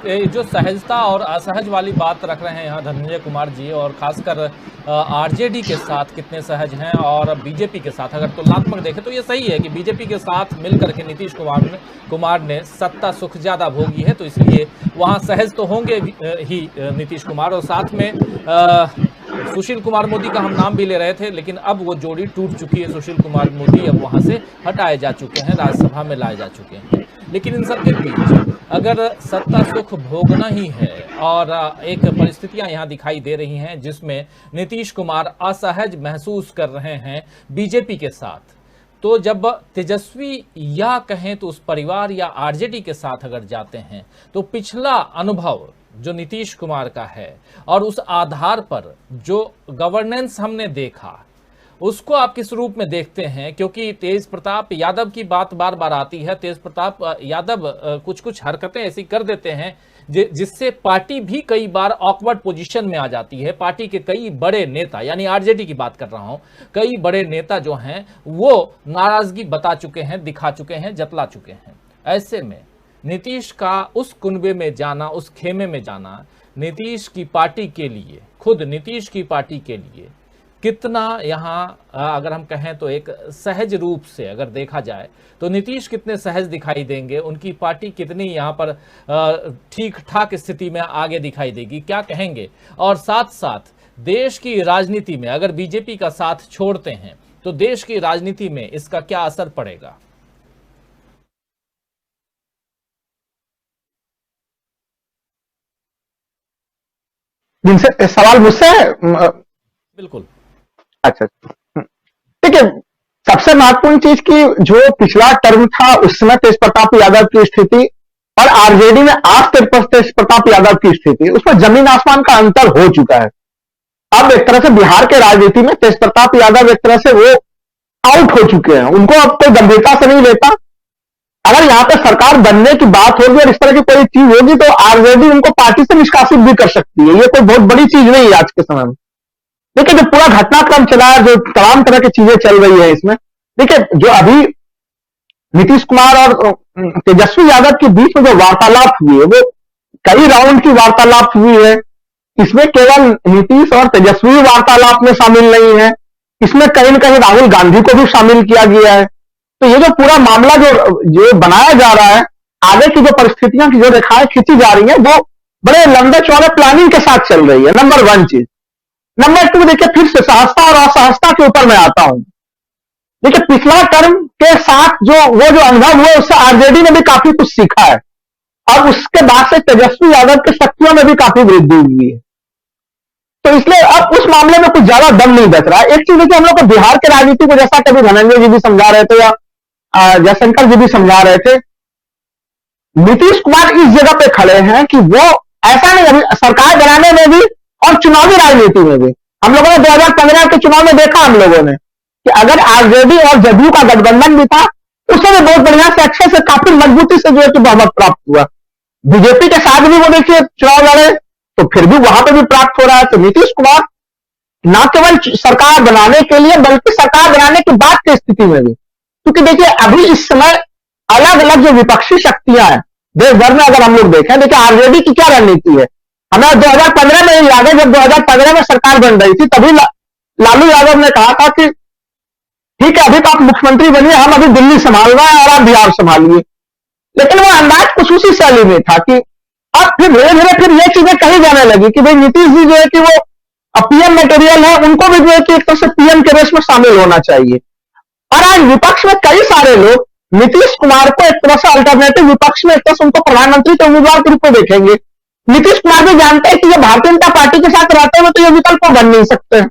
जो सहजता और असहज वाली बात रख रहे हैं यहाँ धनंजय कुमार जी, और खासकर आरजेडी के साथ कितने सहज हैं और बीजेपी के साथ अगर तुलनात्मक देखें तो ये सही है कि बीजेपी के साथ मिलकर के नीतीश कुमार ने सत्ता सुख ज्यादा भोगी है, तो इसलिए वहाँ सहज तो होंगे ही नीतीश कुमार। और साथ में सुशील कुमार मोदी का हम नाम भी ले रहे थे, लेकिन अब वो जोड़ी टूट चुकी है। सुशील कुमार मोदी अब वहां से हटाए जा चुके हैं, राज्यसभा में लाए जा चुके हैं। लेकिन इन सब के बीच अगर सत्ता सुख भोगना ही है और एक परिस्थितियां यहां दिखाई दे रही हैं जिसमें नीतीश कुमार असहज महसूस कर रहे हैं बीजेपी के साथ, तो जब तेजस्वी या कहें तो उस परिवार या आरजेडी के साथ अगर जाते हैं तो पिछला अनुभव जो नीतीश कुमार का है और उस आधार पर जो गवर्नेंस हमने देखा उसको आप किस रूप में देखते हैं? क्योंकि तेज प्रताप यादव की बात बार बार आती है। तेज प्रताप यादव कुछ हरकतें ऐसी कर देते हैं जिससे पार्टी भी कई बार ऑकवर्ड पोजीशन में आ जाती है। पार्टी के कई बड़े नेता, यानी आरजेडी की बात कर रहा हूं, कई बड़े नेता जो हैं वो नाराजगी बता चुके हैं, दिखा चुके हैं, जतला चुके हैं। ऐसे में नीतीश का उस कुनबे में जाना, उस खेमे में जाना नीतीश की पार्टी के लिए, खुद नीतीश की पार्टी के लिए कितना यहाँ अगर हम कहें तो एक सहज रूप से अगर देखा जाए तो नीतीश कितने सहज दिखाई देंगे, उनकी पार्टी कितनी यहाँ पर ठीक ठाक स्थिति में आगे दिखाई देगी, क्या कहेंगे? और साथ साथ देश की राजनीति में अगर बीजेपी का साथ छोड़ते हैं तो देश की राजनीति में इसका क्या असर पड़ेगा? जिनसे सवाल मुझसे बिल्कुल। अच्छा, ठीक है। सबसे महत्वपूर्ण चीज की जो पिछला टर्म था उस समय तेज प्रताप यादव की स्थिति और आरजेडी में आज तेज प्रताप यादव की स्थिति, उसमें जमीन आसमान का अंतर हो चुका है। अब एक तरह से बिहार के राजनीति में तेज प्रताप यादव एक तरह से वो आउट हो चुके हैं, उनको अब कोई गंभीरता से नहीं लेता। अगर यहाँ पे सरकार बनने की बात होगी और इस तरह की कोई चीज होगी तो आरजेडी उनको पार्टी से निष्कासित भी कर सकती है। ये कोई बहुत बड़ी चीज नहीं है आज के समय में। देखिए, जो पूरा घटनाक्रम चला है, जो तमाम तरह की चीजें चल रही है इसमें, देखिए जो अभी नीतीश कुमार और तेजस्वी यादव के बीच में जो वार्तालाप हुई है वो कई राउंड की वार्तालाप हुई है। इसमें केवल नीतीश और तेजस्वी वार्तालाप में शामिल नहीं है, इसमें कहीं न कहीं राहुल गांधी को भी शामिल किया गया है। तो ये जो पूरा मामला जो बनाया जा रहा है, आगे की जो परिस्थितियां की जो रेखाएं खींची जा रही है वो बड़े लंबे चौड़े प्लानिंग के साथ चल रही है। नंबर 1 चीज। नंबर 2 देखिए, फिर से सहजता और असहजता के ऊपर मैं आता हूं। देखिए, पिछला टर्म के साथ जो अनुभव हुआ उससे आरजेडी ने भी काफी कुछ सीखा है और उसके बाद से तेजस्वी यादव के शक्तियों में भी काफी वृद्धि हुई है। तो इसलिए अब उस मामले में कुछ ज्यादा दम नहीं बच रहा है। एक चीज देखिए, हम लोग को बिहार की राजनीति को जैसा कभी धनंजय जी भी समझा रहे थे या जयशंकर जी भी समझा रहे थे, नीतीश कुमार इस जगह पे खड़े हैं कि वो ऐसा नहीं, अभी सरकार बनाने में भी और चुनावी राजनीति में भी हम लोगों ने 2015 के चुनाव में देखा हम लोगों ने कि अगर आरजेडी और जदयू का गठबंधन भी था उससे भी बहुत बढ़िया से अच्छे से काफी मजबूती से जो है कि बहुमत प्राप्त हुआ। बीजेपी के साथ भी वो देखिए चुनाव लड़े तो फिर भी वहां पे भी प्राप्त हो रहा है। तो नीतीश कुमार न केवल सरकार बनाने के लिए बल्कि सरकार बनाने के बाद की स्थिति में भी, क्योंकि देखिए अभी इस समय अलग अलग जो विपक्षी शक्तियां हैं देश भर में अगर हम लोग देखें, देखिए आरजेडी की क्या रणनीति है। हमें 2015 में याद है, जब 2015 में सरकार बन रही थी तभी लालू यादव ने कहा था कि ठीक है अभी तो आप मुख्यमंत्री बनिए, हम अभी दिल्ली संभाल रहे हैं और आप बिहार संभालिए। लेकिन वो अंदाज कुछ उसी शैली में था कि अब फिर धीरे धीरे फिर ये चीजें कही जाने लगी कि भाई नीतीश जी जो है कि वो पीएम मटेरियल है, उनको भी जो है कि एक तरह से पीएम के रेस में शामिल होना चाहिए। और आज विपक्ष में कई सारे लोग नीतीश कुमार को एक तरह से अल्टरनेटिव विपक्ष में एक तरह से उनको प्रधानमंत्री के उम्मीदवार के रूप में देखेंगे। नीतीश कुमार भी जानते हैं कि ये भारतीय जनता पार्टी के साथ रहते हुए तो ये विकल्प बन नहीं सकते हैं।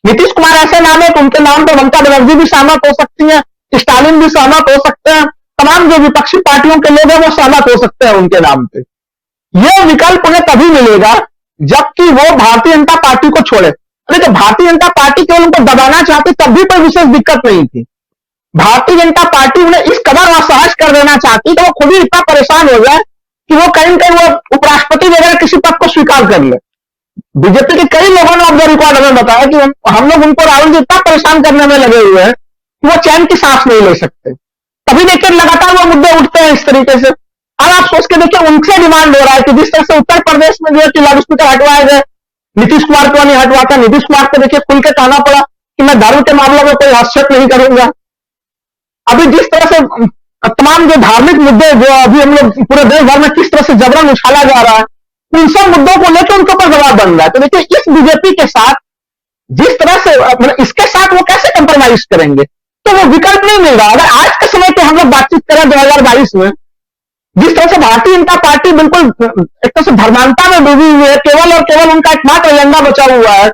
नीतीश कुमार ऐसे नाम है तो उनके नाम पर ममता बनर्जी भी सहमत हो सकती है, स्टालिन भी सहमत हो सकते हैं, तमाम जो विपक्षी पार्टियों के लोग हैं वो सहमत हो सकते हैं उनके नाम पे। ये विकल्प उन्हें तभी मिलेगा जबकि वो भारतीय जनता पार्टी को छोड़े। लेकिन भारतीय जनता पार्टी केवल उनको दबाना चाहती तब भी कोई विशेष दिक्कत नहीं थी। भारतीय जनता पार्टी उन्हें इस कदर असहज कर देना चाहती तो वो खुद ही इतना परेशान हो जाए कि वो कहीं कहीं वो उपराष्ट्रपति वगैरह किसी पद को स्वीकार कर ले। बीजेपी के कई लोगों ने ऑफ द रिकॉर्ड हमें बताया कि हम लोग उनको राहुल जी इतना परेशान करने में लगे हुए हैं कि वो चैन की सांस नहीं ले सकते। तभी देखिए लगातार वो मुद्दे उठते हैं इस तरीके से। अब आप सोच के देखिए, उनसे डिमांड हो रहा है कि जिस तरह से उत्तर प्रदेश में जो है कि लाउड स्पीकर हटवाए गए, नीतीश कुमार को नहीं हटवाता, नीतीश कुमार को देखिए खुल के कहना पड़ा कि मैं धर्म के मामलों में कोई हस्तक्षेप नहीं करूंगा। अभी जिस तरह से तमाम जो धार्मिक मुद्दे जो अभी हम लोग पूरे देश भर में किस तरह से जबरन उछाला जा रहा है, उन सब मुद्दों को लेकर उनके ऊपर दबाव बन रहा है। तो देखिए, इस बीजेपी के साथ जिस तरह से मतलब इसके साथ वो कैसे कंप्रोमाइज करेंगे, तो वो विकल्प नहीं मिल रहा। अगर आज के समय की हम लोग बातचीत करें 2022 में, जिस तरह से भारतीय जनता पार्टी बिल्कुल एक तरह से धर्मांता में डूबी हुई है, केवल और केवल उनका एकमात्र एजेंडा बचा हुआ है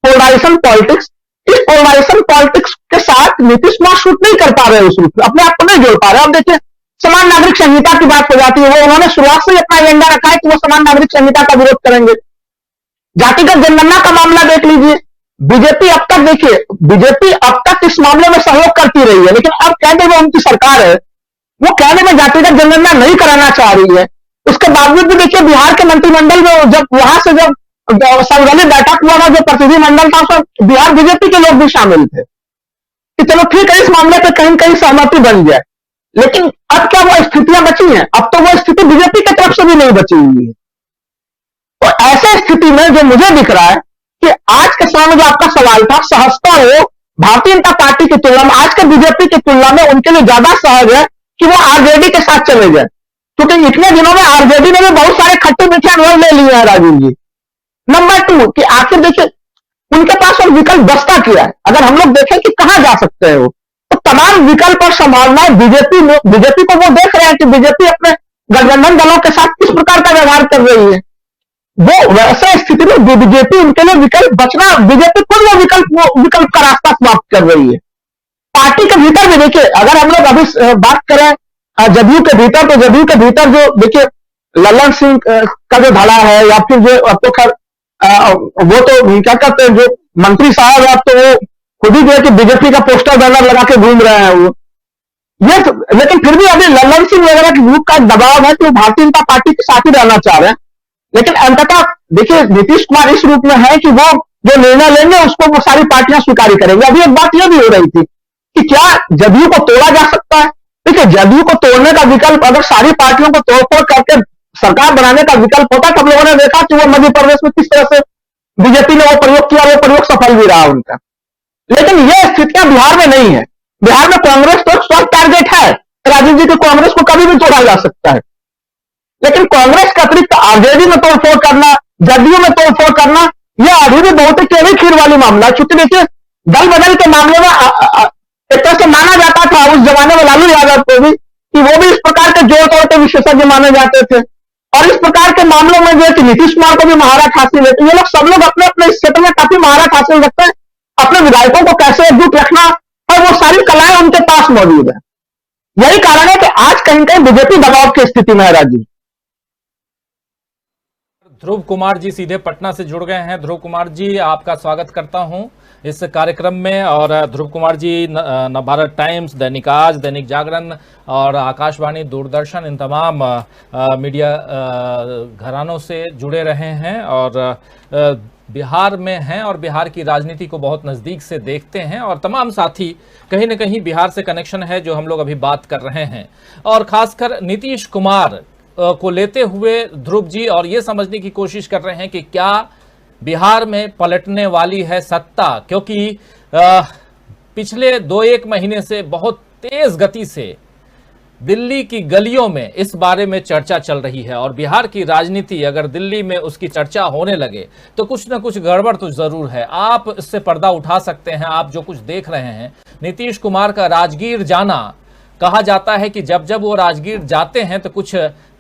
पोलराइजेशन पॉलिटिक्स। इस पोलराइजेशन पॉलिटिक्स के साथ नीतीश कुमार शूट नहीं कर पा रहे, उस रूप में अपने आप को नहीं जोड़ पा रहे। अब देखिए, समान नागरिक संहिता की बात हो जाती है, वो उन्होंने शुरुआत से ही अपना एजेंडा रखा है कि वो समान नागरिक संहिता का विरोध करेंगे। जातिगत जनगणना का मामला देख लीजिए, बीजेपी अब तक देखिए, बीजेपी अब तक इस मामले में सहयोग करती रही है, लेकिन अब केंद्र में उनकी सरकार है, वो केंद्र में जातिगत जनगणना नहीं कराना चाह रही है। उसके बावजूद भी देखिए, बिहार के मंत्रिमंडल में जब वहां से जब सर्वदलीय बैठक हुआ था, जो प्रतिनिधिमंडल था, उसमें बिहार बीजेपी के लोग भी शामिल थे कि चलो ठीक है, इस मामले पर कहीं कहीं सहमति बन जाए। लेकिन अब क्या वो स्थितियां बची हैं? अब तो वो स्थिति बीजेपी की तरफ से भी नहीं बची हुई है। तो ऐसे स्थिति में जो मुझे दिख रहा है कि आज के समय में जो आपका सवाल था, सहजता हो भारतीय जनता पार्टी की तुलना में, आज के बीजेपी की तुलना में उनके लिए ज्यादा सहज है कि वो आरजेडी के साथ चले जाए, क्योंकि इतने दिनों में आरजेडी ने भी बहुत सारे खट्टे मीठे अनुभव ले लिए हैं राजीव जी। नंबर 2 कि आखिर देखिए, उनके पास और विकल्प बचता क्या है? अगर हम लोग देखें कि कहां जा सकते हैं वो, तो तमाम विकल्प और संभावनाएं बीजेपी को वो देख रहे हैं कि बीजेपी अपने गठबंधन दलों के साथ किस प्रकार का व्यवहार कर रही है। वो वैसे स्थिति में बीजेपी उनके लिए विकल्प बचना, बीजेपी खुद वो विकल्प का रास्ता समाप्त कर रही है। पार्टी के भीतर भी देखिए, अगर हम लोग अभी बात करें जदयू के भीतर, तो जदयू के भीतर जो देखिए लल्लन सिंह का जो धड़ा है, या फिर जो अब तो खैर वो तो क्या कहते हैं, जो मंत्री साहब है, अब तो वो खुद ही जो है कि बीजेपी का पोस्टर बैनर लगा के घूम रहे हैं वो ये। लेकिन फिर भी अभी लल्लन सिंह वगैरह के ग्रुप का दबाव है कि वो भारतीय जनता पार्टी के साथ ही रहना चाह रहे हैं। लेकिन अंततः देखिए, नीतीश कुमार इस रूप में है कि वो जो निर्णय लेंगे उसको वो सारी पार्टियां स्वीकार करेंगे। अभी एक बात यह भी हो रही थी कि क्या जदयू को तोड़ा जा सकता है? देखिए, जदयू को तोड़ने का विकल्प अगर सारी पार्टियों को तोड़फोड़ करके सरकार बनाने का विकल्प होता, तब लोगों ने देखा कि वो मध्य प्रदेश में किस तरह से बीजेपी ने वो प्रयोग किया, वो प्रयोग सफल भी रहा उनका। लेकिन ये स्थितियां बिहार में नहीं है। बिहार में कांग्रेस तो सॉफ्ट टारगेट है राजीव जी, की कांग्रेस को कभी भी तोड़ा जा सकता है। लेकिन कांग्रेस के अतिरिक्त आरजेडी में तोड़फोड़ करना, जदयू में तोड़फोड़ करना, यह अभी भी बहुत ही केवल खीर वाली मामला है। चूंकि देखिए, दल बदल के मामले में एक तरह से माना जाता था उस जमाने में लालू यादव को भी कि वो भी इस प्रकार के जोड़ तोड़ के विशेषज्ञ माने जाते थे, और इस प्रकार के मामलों में जो है कि नीतीश कुमार को भी महारत हासिल है। तो ये लोग सब लोग अपने अपने इस क्षेत्र में काफी महारत हासिल रखते हैं, अपने विधायकों को कैसे एकजुट रखना, और वो सारी कलाएं उनके पास मौजूद है। यही कारण है कि आज कहीं कहीं बीजेपी दबाव की स्थिति में है राजीव। ध्रुव कुमार जी सीधे पटना से जुड़ गए हैं। ध्रुव कुमार जी, आपका स्वागत करता हूं इस कार्यक्रम में। और ध्रुव कुमार जी नवभारत टाइम्स, दैनिक आज, दैनिक जागरण और आकाशवाणी, दूरदर्शन, इन तमाम मीडिया घरानों से जुड़े रहे हैं और बिहार में हैं और बिहार की राजनीति को बहुत नज़दीक से देखते हैं, और तमाम साथी कहीं न कहीं बिहार से कनेक्शन है जो हम लोग अभी बात कर रहे हैं। और खासकर नीतीश कुमार को लेते हुए ध्रुव जी और ये समझने की कोशिश कर रहे हैं कि क्या बिहार में पलटने वाली है सत्ता, क्योंकि पिछले 2-1 महीने से बहुत तेज गति से दिल्ली की गलियों में इस बारे में चर्चा चल रही है। और बिहार की राजनीति अगर दिल्ली में उसकी चर्चा होने लगे तो कुछ ना कुछ गड़बड़ तो जरूर है। आप इससे पर्दा उठा सकते हैं। आप जो कुछ देख रहे हैं, नीतीश कुमार का राजगीर जाना, कहा जाता है कि जब जब वो राजगीर जाते हैं तो कुछ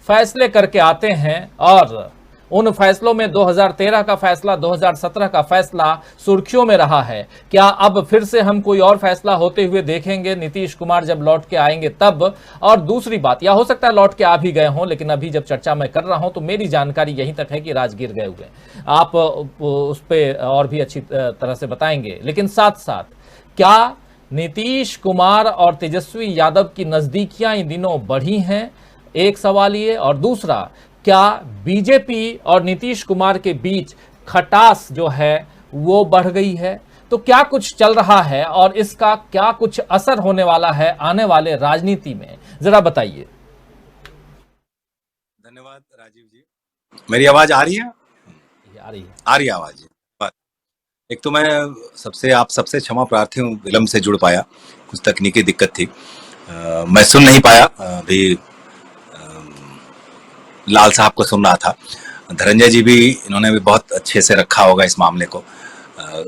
फैसले करके आते हैं, और उन फैसलों में 2013 का फैसला, 2017 का फैसला सुर्खियों में रहा है। क्या अब फिर से हम कोई और फैसला होते हुए देखेंगे नीतीश कुमार जब लौट के आएंगे तब? और दूसरी बात, या हो सकता है लौट के आ भी गए हों, लेकिन अभी जब चर्चा मैं कर रहा हूं तो मेरी जानकारी यहीं तक है कि राजगीर गए हुए। आप उस पर और भी अच्छी तरह से बताएंगे। लेकिन साथ साथ क्या नीतीश कुमार और तेजस्वी यादव की नजदीकियां इन दिनों बढ़ी हैं? एक सवाल ये। और दूसरा, क्या बीजेपी और नीतीश कुमार के बीच खटास जो है वो बढ़ गई है? तो क्या कुछ चल रहा है और इसका क्या कुछ असर होने वाला है आने वाले राजनीति में, जरा बताइए। धन्यवाद राजीव जी। मेरी आवाज आ रही है? ये आ रही है। आ रही है आवाज जी। एक तो मैं आप सबसे क्षमा प्रार्थी हूँ, विलम्ब से जुड़ पाया, कुछ तकनीकी दिक्कत थी। मैं सुन नहीं पाया, अभी लाल साहब को सुन रहा था। धनंजय जी भी, इन्होंने भी बहुत अच्छे से रखा होगा इस मामले को।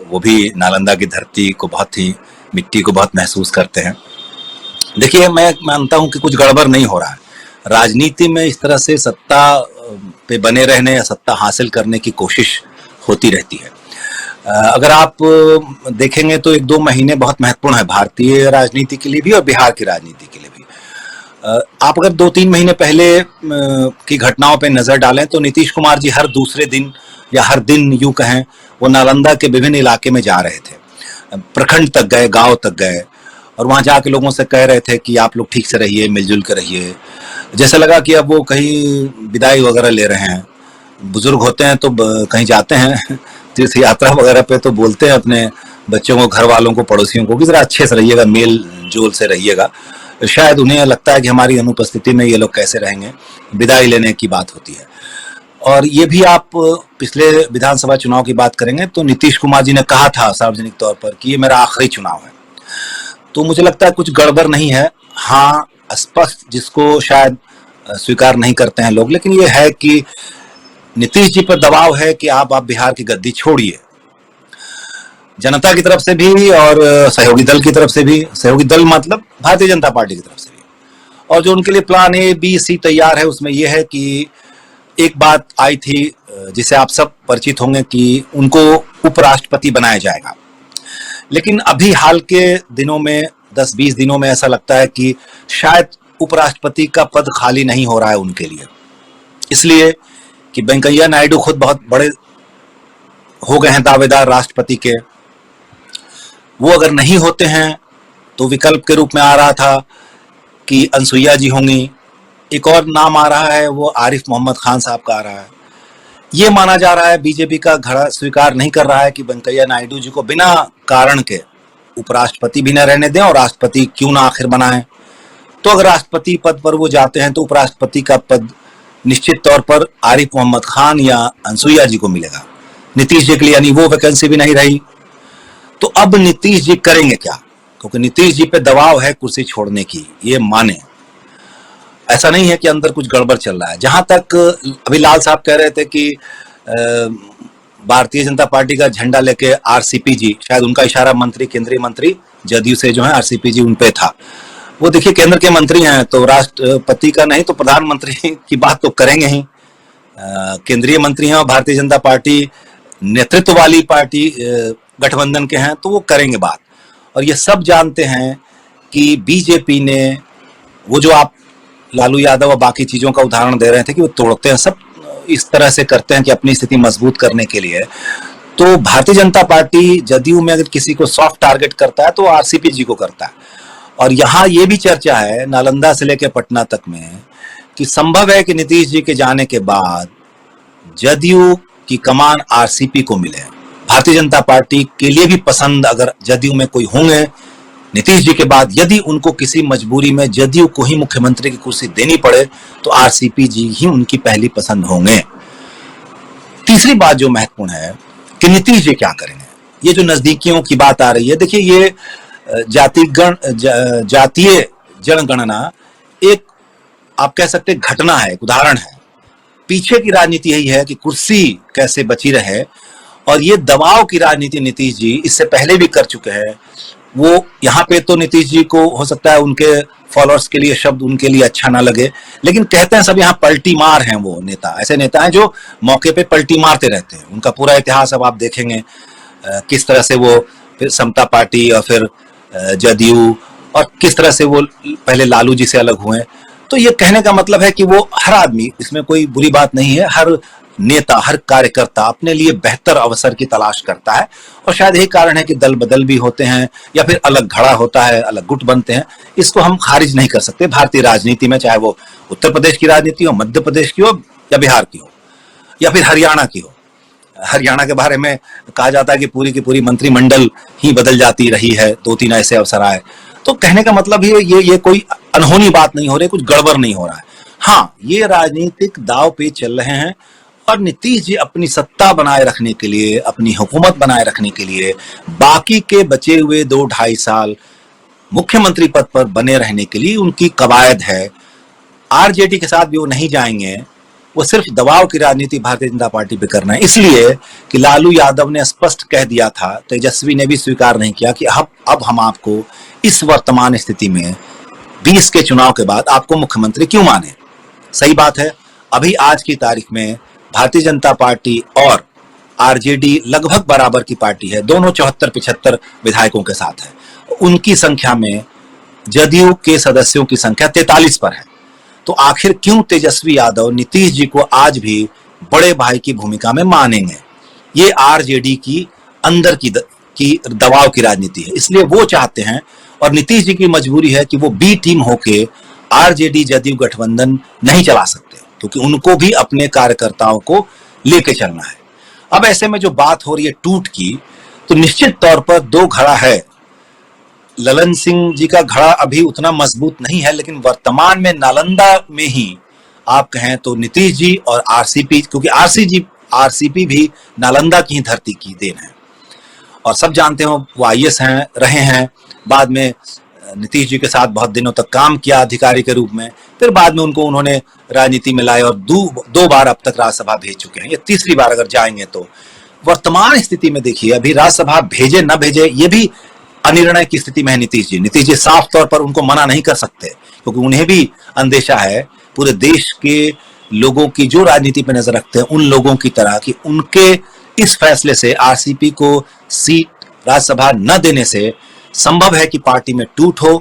वो भी नालंदा की धरती को बहुत ही, मिट्टी को बहुत महसूस करते हैं। देखिए, मैं मानता हूं कि कुछ गड़बड़ नहीं हो रहा है। राजनीति में इस तरह से सत्ता पे बने रहने या सत्ता हासिल करने की कोशिश होती रहती है। अगर आप देखेंगे तो 1-2 महीने बहुत महत्वपूर्ण है भारतीय राजनीति के लिए भी और बिहार की राजनीति के लिए भी। आप अगर 2-3 महीने पहले की घटनाओं पे नजर डालें तो नीतीश कुमार जी हर दूसरे दिन या हर दिन यूं कहें, वो नालंदा के विभिन्न इलाके में जा रहे थे, प्रखंड तक गए, गांव तक गए, और वहां जाके लोगों से कह रहे थे कि आप लोग ठीक से रहिए, मिलजुल कर रहिए। जैसे लगा कि अब वो कहीं विदाई वगैरह ले रहे हैं। बुजुर्ग होते हैं तो कहीं जाते हैं तीर्थ यात्रा वगैरह पे, तो बोलते हैं अपने बच्चों को, घर वालों को, पड़ोसियों को कि जरा अच्छे से रहिएगा, मेल जोल से रहिएगा। शायद उन्हें लगता है कि हमारी अनुपस्थिति में ये लोग कैसे रहेंगे, विदाई लेने की बात होती है। और ये भी आप पिछले विधानसभा चुनाव की बात करेंगे तो नीतीश कुमार जी ने कहा था सार्वजनिक तौर पर कि ये मेरा आखिरी चुनाव है। तो मुझे लगता है कुछ गड़बड़ नहीं है। हाँ, स्पष्ट, जिसको शायद स्वीकार नहीं करते हैं लोग, लेकिन ये है कि नीतीश जी पर दबाव है कि आप बिहार की गद्दी छोड़िए। जनता की तरफ से भी और सहयोगी दल की तरफ से भी, सहयोगी दल मतलब भारतीय जनता पार्टी की तरफ से भी, और जो उनके लिए प्लान A, B, C तैयार है, उसमें यह है कि एक बात आई थी जिसे आप सब परिचित होंगे कि उनको उपराष्ट्रपति बनाया जाएगा। लेकिन अभी हाल के दिनों में, 10-20 दिनों में ऐसा लगता है कि शायद उपराष्ट्रपति का पद खाली नहीं हो रहा है उनके लिए, इसलिए कि वेंकैया नायडू खुद बहुत बड़े हो गए हैं दावेदार राष्ट्रपति के। वो अगर नहीं होते हैं तो विकल्प के रूप में आ रहा था कि अनसुईया जी होंगी। एक और नाम आ रहा है, वो आरिफ मोहम्मद खान साहब का आ रहा है। ये माना जा रहा है, बीजेपी का घड़ा स्वीकार नहीं कर रहा है कि वेंकैया नायडू जी को बिना कारण के उपराष्ट्रपति भी न रहने दें और राष्ट्रपति क्यों ना आखिर बनाएं। तो अगर राष्ट्रपति पद पर वो जाते हैं तो उपराष्ट्रपति का पद निश्चित तौर पर आरिफ मोहम्मद खान या अनसुईया जी को मिलेगा, नीतीश जी के लिए, यानी वो वैकेंसी भी नहीं रही। तो अब नीतीश जी करेंगे क्या? क्योंकि नीतीश जी पे दबाव है कुर्सी छोड़ने की, ये माने। ऐसा नहीं है कि अंदर कुछ गड़बड़ चल रहा है। जहां तक अभी लाल साहब कह रहे थे कि भारतीय जनता पार्टी का झंडा लेके आरसीपी जी, शायद उनका इशारा मंत्री, केंद्रीय मंत्री जदयू से जो है आरसीपी जी उन पे था। वो देखिए केंद्र के मंत्री हैं तो राष्ट्रपति का नहीं तो प्रधानमंत्री की बात तो करेंगे ही। केंद्रीय मंत्री हैं और भारतीय जनता पार्टी नेतृत्व वाली पार्टी गठबंधन के हैं तो वो करेंगे बात। और ये सब जानते हैं कि बीजेपी ने, वो जो आप लालू यादव और बाकी चीजों का उदाहरण दे रहे थे कि वो तोड़ते हैं, सब इस तरह से करते हैं कि अपनी स्थिति मजबूत करने के लिए। तो भारतीय जनता पार्टी जदयू में अगर किसी को सॉफ्ट टारगेट करता है तो आरसीपी जी को करता है। और यहाँ ये भी चर्चा है नालंदा से लेकर पटना तक में कि संभव है कि नीतीश जी के जाने के बाद जदयू की कमान आरसीपी को मिले। भारतीय जनता पार्टी के लिए भी पसंद अगर जदयू में कोई होंगे नीतीश जी के बाद, यदि उनको किसी मजबूरी में जदयू को ही मुख्यमंत्री की कुर्सी देनी पड़े तो आरसीपी जी ही उनकी पहली पसंद होंगे। तीसरी बात जो महत्वपूर्ण है कि नीतीश जी क्या करेंगे। ये जो नजदीकियों की बात आ रही है, देखिए ये जातीय जनगणना एक, आप कह सकते घटना है, एक उदाहरण है। पीछे की राजनीति यही है कि कुर्सी कैसे बची रहे, और ये दबाव की राजनीति नीतीश जी इससे पहले भी कर चुके हैं। वो यहाँ पे तो नीतीश जी को हो सकता है उनके फॉलोअर्स के लिए शब्द उनके लिए अच्छा ना लगे, लेकिन कहते हैं सब यहाँ पलटी मार हैं। वो नेता ऐसे नेता हैं जो मौके पे पलटी मारते रहते हैं। उनका पूरा इतिहास अब आप देखेंगे किस तरह से वो फिर समता पार्टी और फिर जदयू, और किस तरह से वो पहले लालू जी से अलग हुए। तो ये कहने का मतलब है कि वो हर आदमी, इसमें कोई बुरी बात नहीं है, हर नेता, हर कार्यकर्ता अपने लिए बेहतर अवसर की तलाश करता है। और शायद यही कारण है कि दल बदल भी होते हैं या फिर अलग घड़ा होता है, अलग गुट बनते हैं। इसको हम खारिज नहीं कर सकते भारतीय राजनीति में, चाहे वो उत्तर प्रदेश की राजनीति हो, मध्य प्रदेश की हो, या बिहार की हो, या फिर हरियाणा की हो। हरियाणा के बारे में कहा जाता है कि पूरी की पूरी मंत्रिमंडल ही बदल जाती रही है, 2-3 ऐसे अवसर आए। तो कहने का मतलब ये कोई अनहोनी बात नहीं हो रही, कुछ गड़बड़ नहीं हो रहा है। हाँ, ये राजनीतिक दाव पे चल रहे हैं और नीतीश जी अपनी सत्ता बनाए रखने के लिए, अपनी हुकूमत बनाए रखने के लिए बाकी के बचे हुए 2-2.5 साल मुख्यमंत्री पद पर बने रहने के लिए उनकी कवायद है। आरजेडी के साथ भी वो नहीं जाएंगे, वो सिर्फ दबाव की राजनीति भारतीय जनता पार्टी पे करना है, इसलिए कि लालू यादव ने स्पष्ट कह दिया था, तेजस्वी ने भी स्वीकार नहीं किया कि अब हम आपको इस वर्तमान स्थिति में 20 के चुनाव के बाद आपको मुख्यमंत्री क्यों माने। सही बात है, अभी आज की तारीख में भारतीय जनता पार्टी और आरजेडी लगभग बराबर की पार्टी है, दोनों 74-75 विधायकों के साथ है। उनकी संख्या में जदयू के सदस्यों की संख्या 43 पर है। तो आखिर क्यों तेजस्वी यादव नीतीश जी को आज भी बड़े भाई की भूमिका में मानेंगे। ये आरजेडी की अंदर की दबाव की राजनीति है, इसलिए वो चाहते हैं और नीतीश जी की मजबूरी है कि वो बी टीम होके आरजेडी जदयू गठबंधन नहीं चला सकते, क्योंकि उनको भी अपने कार्यकर्ताओं को लेके चलना है। अब ऐसे में जो बात हो रही है टूट की, तो निश्चित तौर पर 2 घड़ा है। ललन सिंह जी का घड़ा अभी उतना मजबूत नहीं है, लेकिन वर्तमान में नालंदा में ही आप कहें तो नीतीश जी और आरसीपी, क्योंकि आरसीपी भी नालंदा की ही धरती की देन है और सब जानते हो वो आईएएस हैं, रहे हैं, बाद में नीतीश जी के साथ बहुत दिनों तक काम किया अधिकारी के रूप में, फिर बाद में उन्होंने राजनीति में लाए और 2 बार अब तक राज्यसभा भेज चुके हैं, ये 3री बार अगर जाएंगे। तो वर्तमान स्थिति में देखिए, अभी राज्यसभा भेजे न भेजे ये भी अनिर्णय की स्थिति में है नीतीश जी साफ तौर पर उनको मना नहीं कर सकते, क्योंकि उन्हें भी अंदेशा है पूरे देश के लोगों की जो राजनीति पर नजर रखते हैं उन लोगों की तरह कि उनके इस फैसले से आरसीपी को सीट राज्यसभा न देने से संभव है कि पार्टी में टूट हो।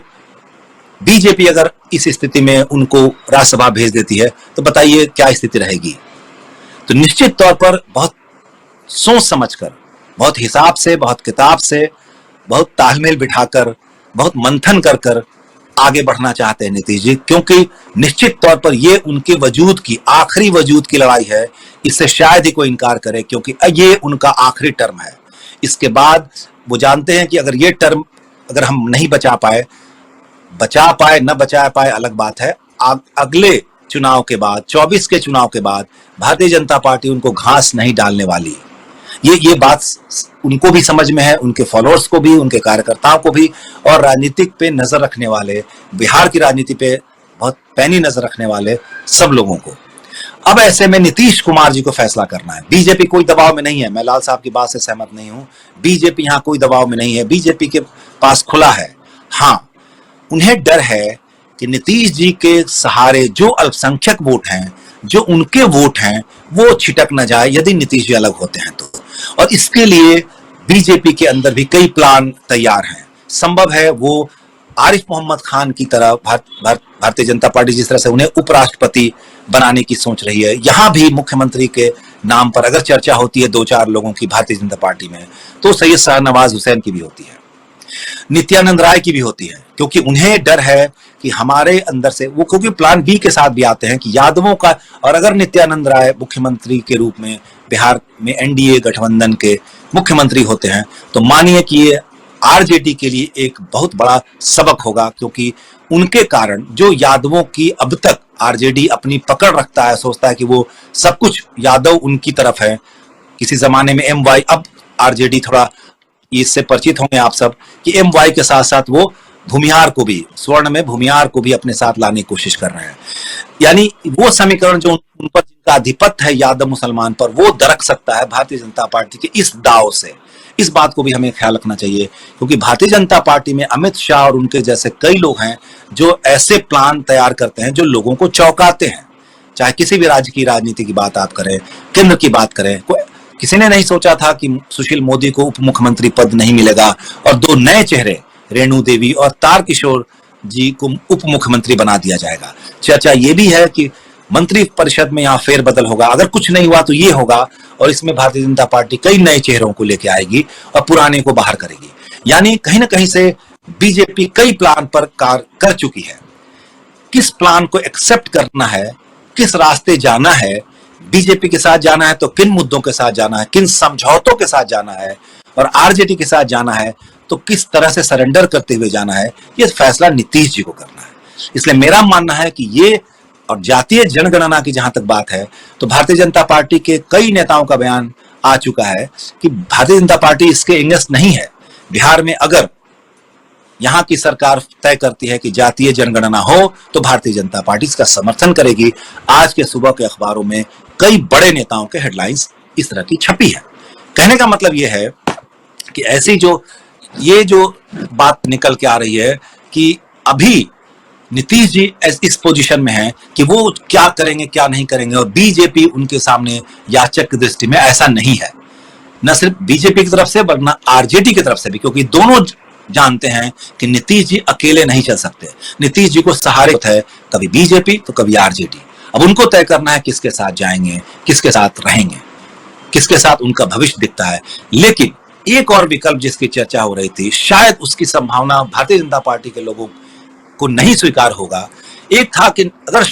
बीजेपी अगर इस स्थिति में उनको राज्यसभा भेज देती है तो बताइए क्या स्थिति रहेगी। तो निश्चित तौर पर बहुत सोच समझकर, बहुत हिसाब से, बहुत किताब से, बहुत तालमेल बिठाकर, बहुत मंथन कर कर आगे बढ़ना चाहते हैं नीतीश जी, क्योंकि निश्चित तौर पर ये उनके वजूद की आखिरी वजूद की लड़ाई है। इससे शायद ही कोई इनकार करे, क्योंकि ये उनका आखिरी टर्म है। इसके बाद वो जानते हैं कि अगर ये टर्म अगर हम नहीं बचा पाए न बचा पाए अलग बात है, अगले चुनाव के बाद 24 के चुनाव के बाद भारतीय जनता पार्टी उनको घास नहीं डालने वाली। ये बात उनको भी समझ में है, उनके फॉलोअर्स को भी, उनके कार्यकर्ताओं को भी, और राजनीतिक पे नजर रखने वाले, बिहार की राजनीति पे बहुत पैनी नजर रखने वाले सब लोगों को। अब ऐसे में नीतीश कुमार जी को फैसला करना है। बीजेपी कोई दबाव में नहीं है, मैं लाल साहब की बात से सहमत नहीं हूं। बीजेपी यहां कोई दबाव में नहीं है, बीजेपी के पास खुला है। हाँ, उन्हें डर है कि नीतीश जी के सहारे जो अल्पसंख्यक वोट हैं, जो उनके वोट हैं, वो छिटक न जाए यदि नीतीश जी अलग होते हैं तो। और इसके लिए बीजेपी के अंदर भी कई प्लान तैयार हैं। संभव है वो आरिफ मोहम्मद खान की तरह भारतीय जनता पार्टी जिस तरह से उन्हें उपराष्ट्रपति बनाने की सोच रही है, यहां भी मुख्यमंत्री के नाम पर अगर चर्चा होती है 2-4 लोगों की भारतीय जनता पार्टी में, तो सैयद शाहनवाज हुसैन की भी होती है, नित्यानंद राय की भी होती है, क्योंकि उन्हें डर है कि हमारे अंदर से वो, क्योंकि प्लान बी के साथ भी आते हैं कि यादवों का, और अगर नित्यानंद राय मुख्यमंत्री के रूप में बिहार में एनडीए गठबंधन के मुख्यमंत्री होते हैं तो मानिए कि ये आरजेडी के लिए एक बहुत बड़ा सबक होगा, क्योंकि उनके कारण जो यादवों की अब तक आरजेडी अपनी पकड़ रखता है, सोचता है कि वो सब कुछ यादव उनकी तरफ है। किसी जमाने में एमवाई, अब आरजेडी थोड़ा इससे परिचित होंगे आप सब कि एमवाई के साथ साथ वो भूमिहार को भी, स्वर्ण में भूमिहार को भी अपने साथ लाने की कोशिश कर रहे हैं। यानी वो समीकरण जो उन पर जिनका आधिपत्य है यादव मुसलमान पर, वो दरक सकता है भारतीय जनता पार्टी के इस दाव से। इस बात को भी हमें ख्याल रखना चाहिए, क्योंकि भारतीय जनता पार्टी में अमित शाह और उनके जैसे कई लोग हैं जो ऐसे प्लान तैयार करते हैं जो लोगों को चौंकाते हैं। चाहे किसी भी राज्य की राजनीति की बात आप करें, केंद्र की बात करें, किसी ने नहीं सोचा था कि सुशील मोदी को उप मुख्यमंत्री पद नहीं मिलेगा और 2 नए चेहरे रेणु देवी और तारकिशोर जी को उप मुख्यमंत्री बना दिया जाएगा। चर्चा ये भी है कि मंत्री परिषद में यहाँ फेरबदल होगा, अगर कुछ नहीं हुआ तो ये होगा, और इसमें भारतीय जनता पार्टी कई नए चेहरों को लेकर आएगी और पुराने को बाहर करेगी। यानी कहीं ना कहीं से बीजेपी कई प्लान पर कार्य कर चुकी है। किस प्लान को एक्सेप्ट करना है, किस रास्ते जाना है, बीजेपी के साथ जाना है तो किन मुद्दों के साथ जाना है, किन समझौतों के साथ जाना है, और आरजेडी के साथ जाना है तो किस तरह से सरेंडर करते हुए जाना है, ये फैसला नीतीश जी को करना है। इसलिए मेरा मानना है कि ये और जातीय जनगणना की जहां तक बात है तो भारतीय जनता पार्टी के कई नेताओं का बयान आ चुका है कि भारतीय जनता पार्टी इसके अगेंस्ट नहीं है। बिहार में अगर यहां की सरकार तय करती है कि जातीय जनगणना हो तो भारतीय जनता पार्टी इसका समर्थन करेगी। आज के सुबह के अखबारों में कई बड़े नेताओं के हेडलाइंस इस तरह की छपी है। कहने का मतलब यह है कि ऐसी ये जो बात निकल के आ रही है कि अभी नीतीश जी इस पोजीशन में है कि वो क्या करेंगे क्या नहीं करेंगे, और बीजेपी उनके सामने याचक की दृष्टि में ऐसा नहीं है, न सिर्फ बीजेपी की तरफ से वरना आरजेडी की तरफ से भी, क्योंकि दोनों जानते हैं कि नीतीश जी अकेले नहीं चल सकते। नीतीश जी को सहारे है कभी बीजेपी तो कभी आरजेडी। अब उनको तय करना है किसके साथ जाएंगे, किसके साथ रहेंगे, किसके साथ उनका भविष्य दिखता है। लेकिन एक और विकल्प जिसकी चर्चा हो रही थी, शायद उसकी संभावना भारतीय जनता पार्टी के लोगों को नहीं स्वीकार होगा। एक था कि अगर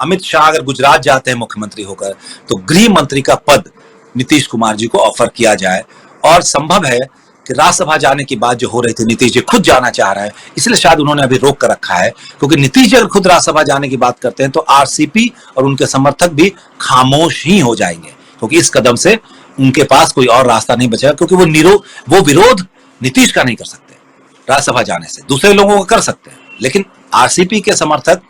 अमित शाह अगर गुजरात जाते हैं मुख्यमंत्री होकर तो गृह मंत्री का पद नीतीश कुमार जी को ऑफर किया जाए, और संभव है कि राज्यसभा जाने की बात जो हो रही थी, नीतीश जी खुद जाना चाह रहे हैं, इसलिए शायद उन्होंने अभी रोक कर रखा है, क्योंकि नीतीश जी अगर खुद राज्यसभा जाने की बात करते हैं तो आरसीपी और उनके समर्थक भी खामोश ही हो जाएंगे, क्योंकि इस कदम से उनके पास कोई और रास्ता नहीं बचेगा, क्योंकि वो विरोध नीतीश का नहीं कर सकते राज्यसभा जाने से, दूसरे लोगों को कर सकते हैं, लेकिन आरसीपी के समर्थक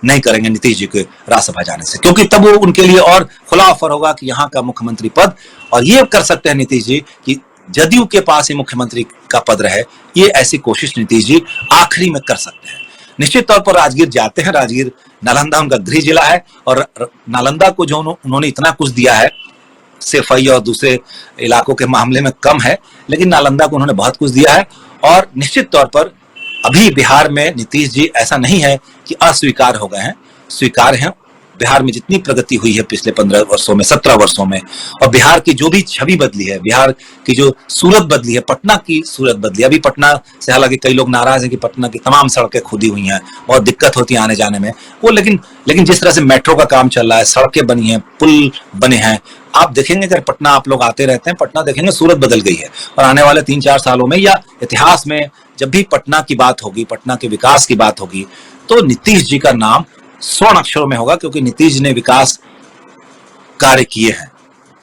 नहीं करेंगे नीतीश जी के राज्यसभा जाने से, क्योंकि तब वो उनके लिए और खुला ऑफर होगा कि यहाँ का मुख्यमंत्री पद, और ये कर सकते हैं नीतीश जी कि जदयू के पास ही मुख्यमंत्री का पद रहे। ये ऐसी कोशिश नीतीश जी आखिरी में कर सकते हैं। निश्चित तौर पर राजगीर जाते हैं, राजगीर नालंदा उनका गृह जिला है, और नालंदा को जो उन्होंने इतना कुछ दिया है, सेफई और दूसरे इलाकों के मामले में कम है, लेकिन नालंदा को उन्होंने बहुत कुछ दिया है। और निश्चित तौर पर अभी बिहार में नीतीश जी ऐसा नहीं है कि अस्वीकार हो गए हैं, स्वीकार हैं। बिहार में जितनी प्रगति हुई है पिछले 15 वर्षों में, 17 वर्षों में, और बिहार की जो भी छवि बदली है, बिहार की जो सूरत बदली है, पटना की सूरत बदली है। अभी पटना से हालांकि कई लोग नाराज हैं कि पटना की तमाम सड़कें खुदी हुई हैं, बहुत दिक्कत होती है आने जाने में, वो लेकिन जिस तरह से मेट्रो का काम चल रहा है, सड़कें बनी हैं, पुल बने हैं, आप देखेंगे अगर पटना आप लोग आते रहते हैं, पटना देखेंगे सूरत बदल गई है। और आने वाले 3-4 सालों में या इतिहास में जब भी पटना की बात होगी, पटना के विकास की बात होगी, तो नीतीश जी का नाम स्वर्ण अक्षरों में होगा, क्योंकि नीतीश जी ने विकास कार्य किए हैं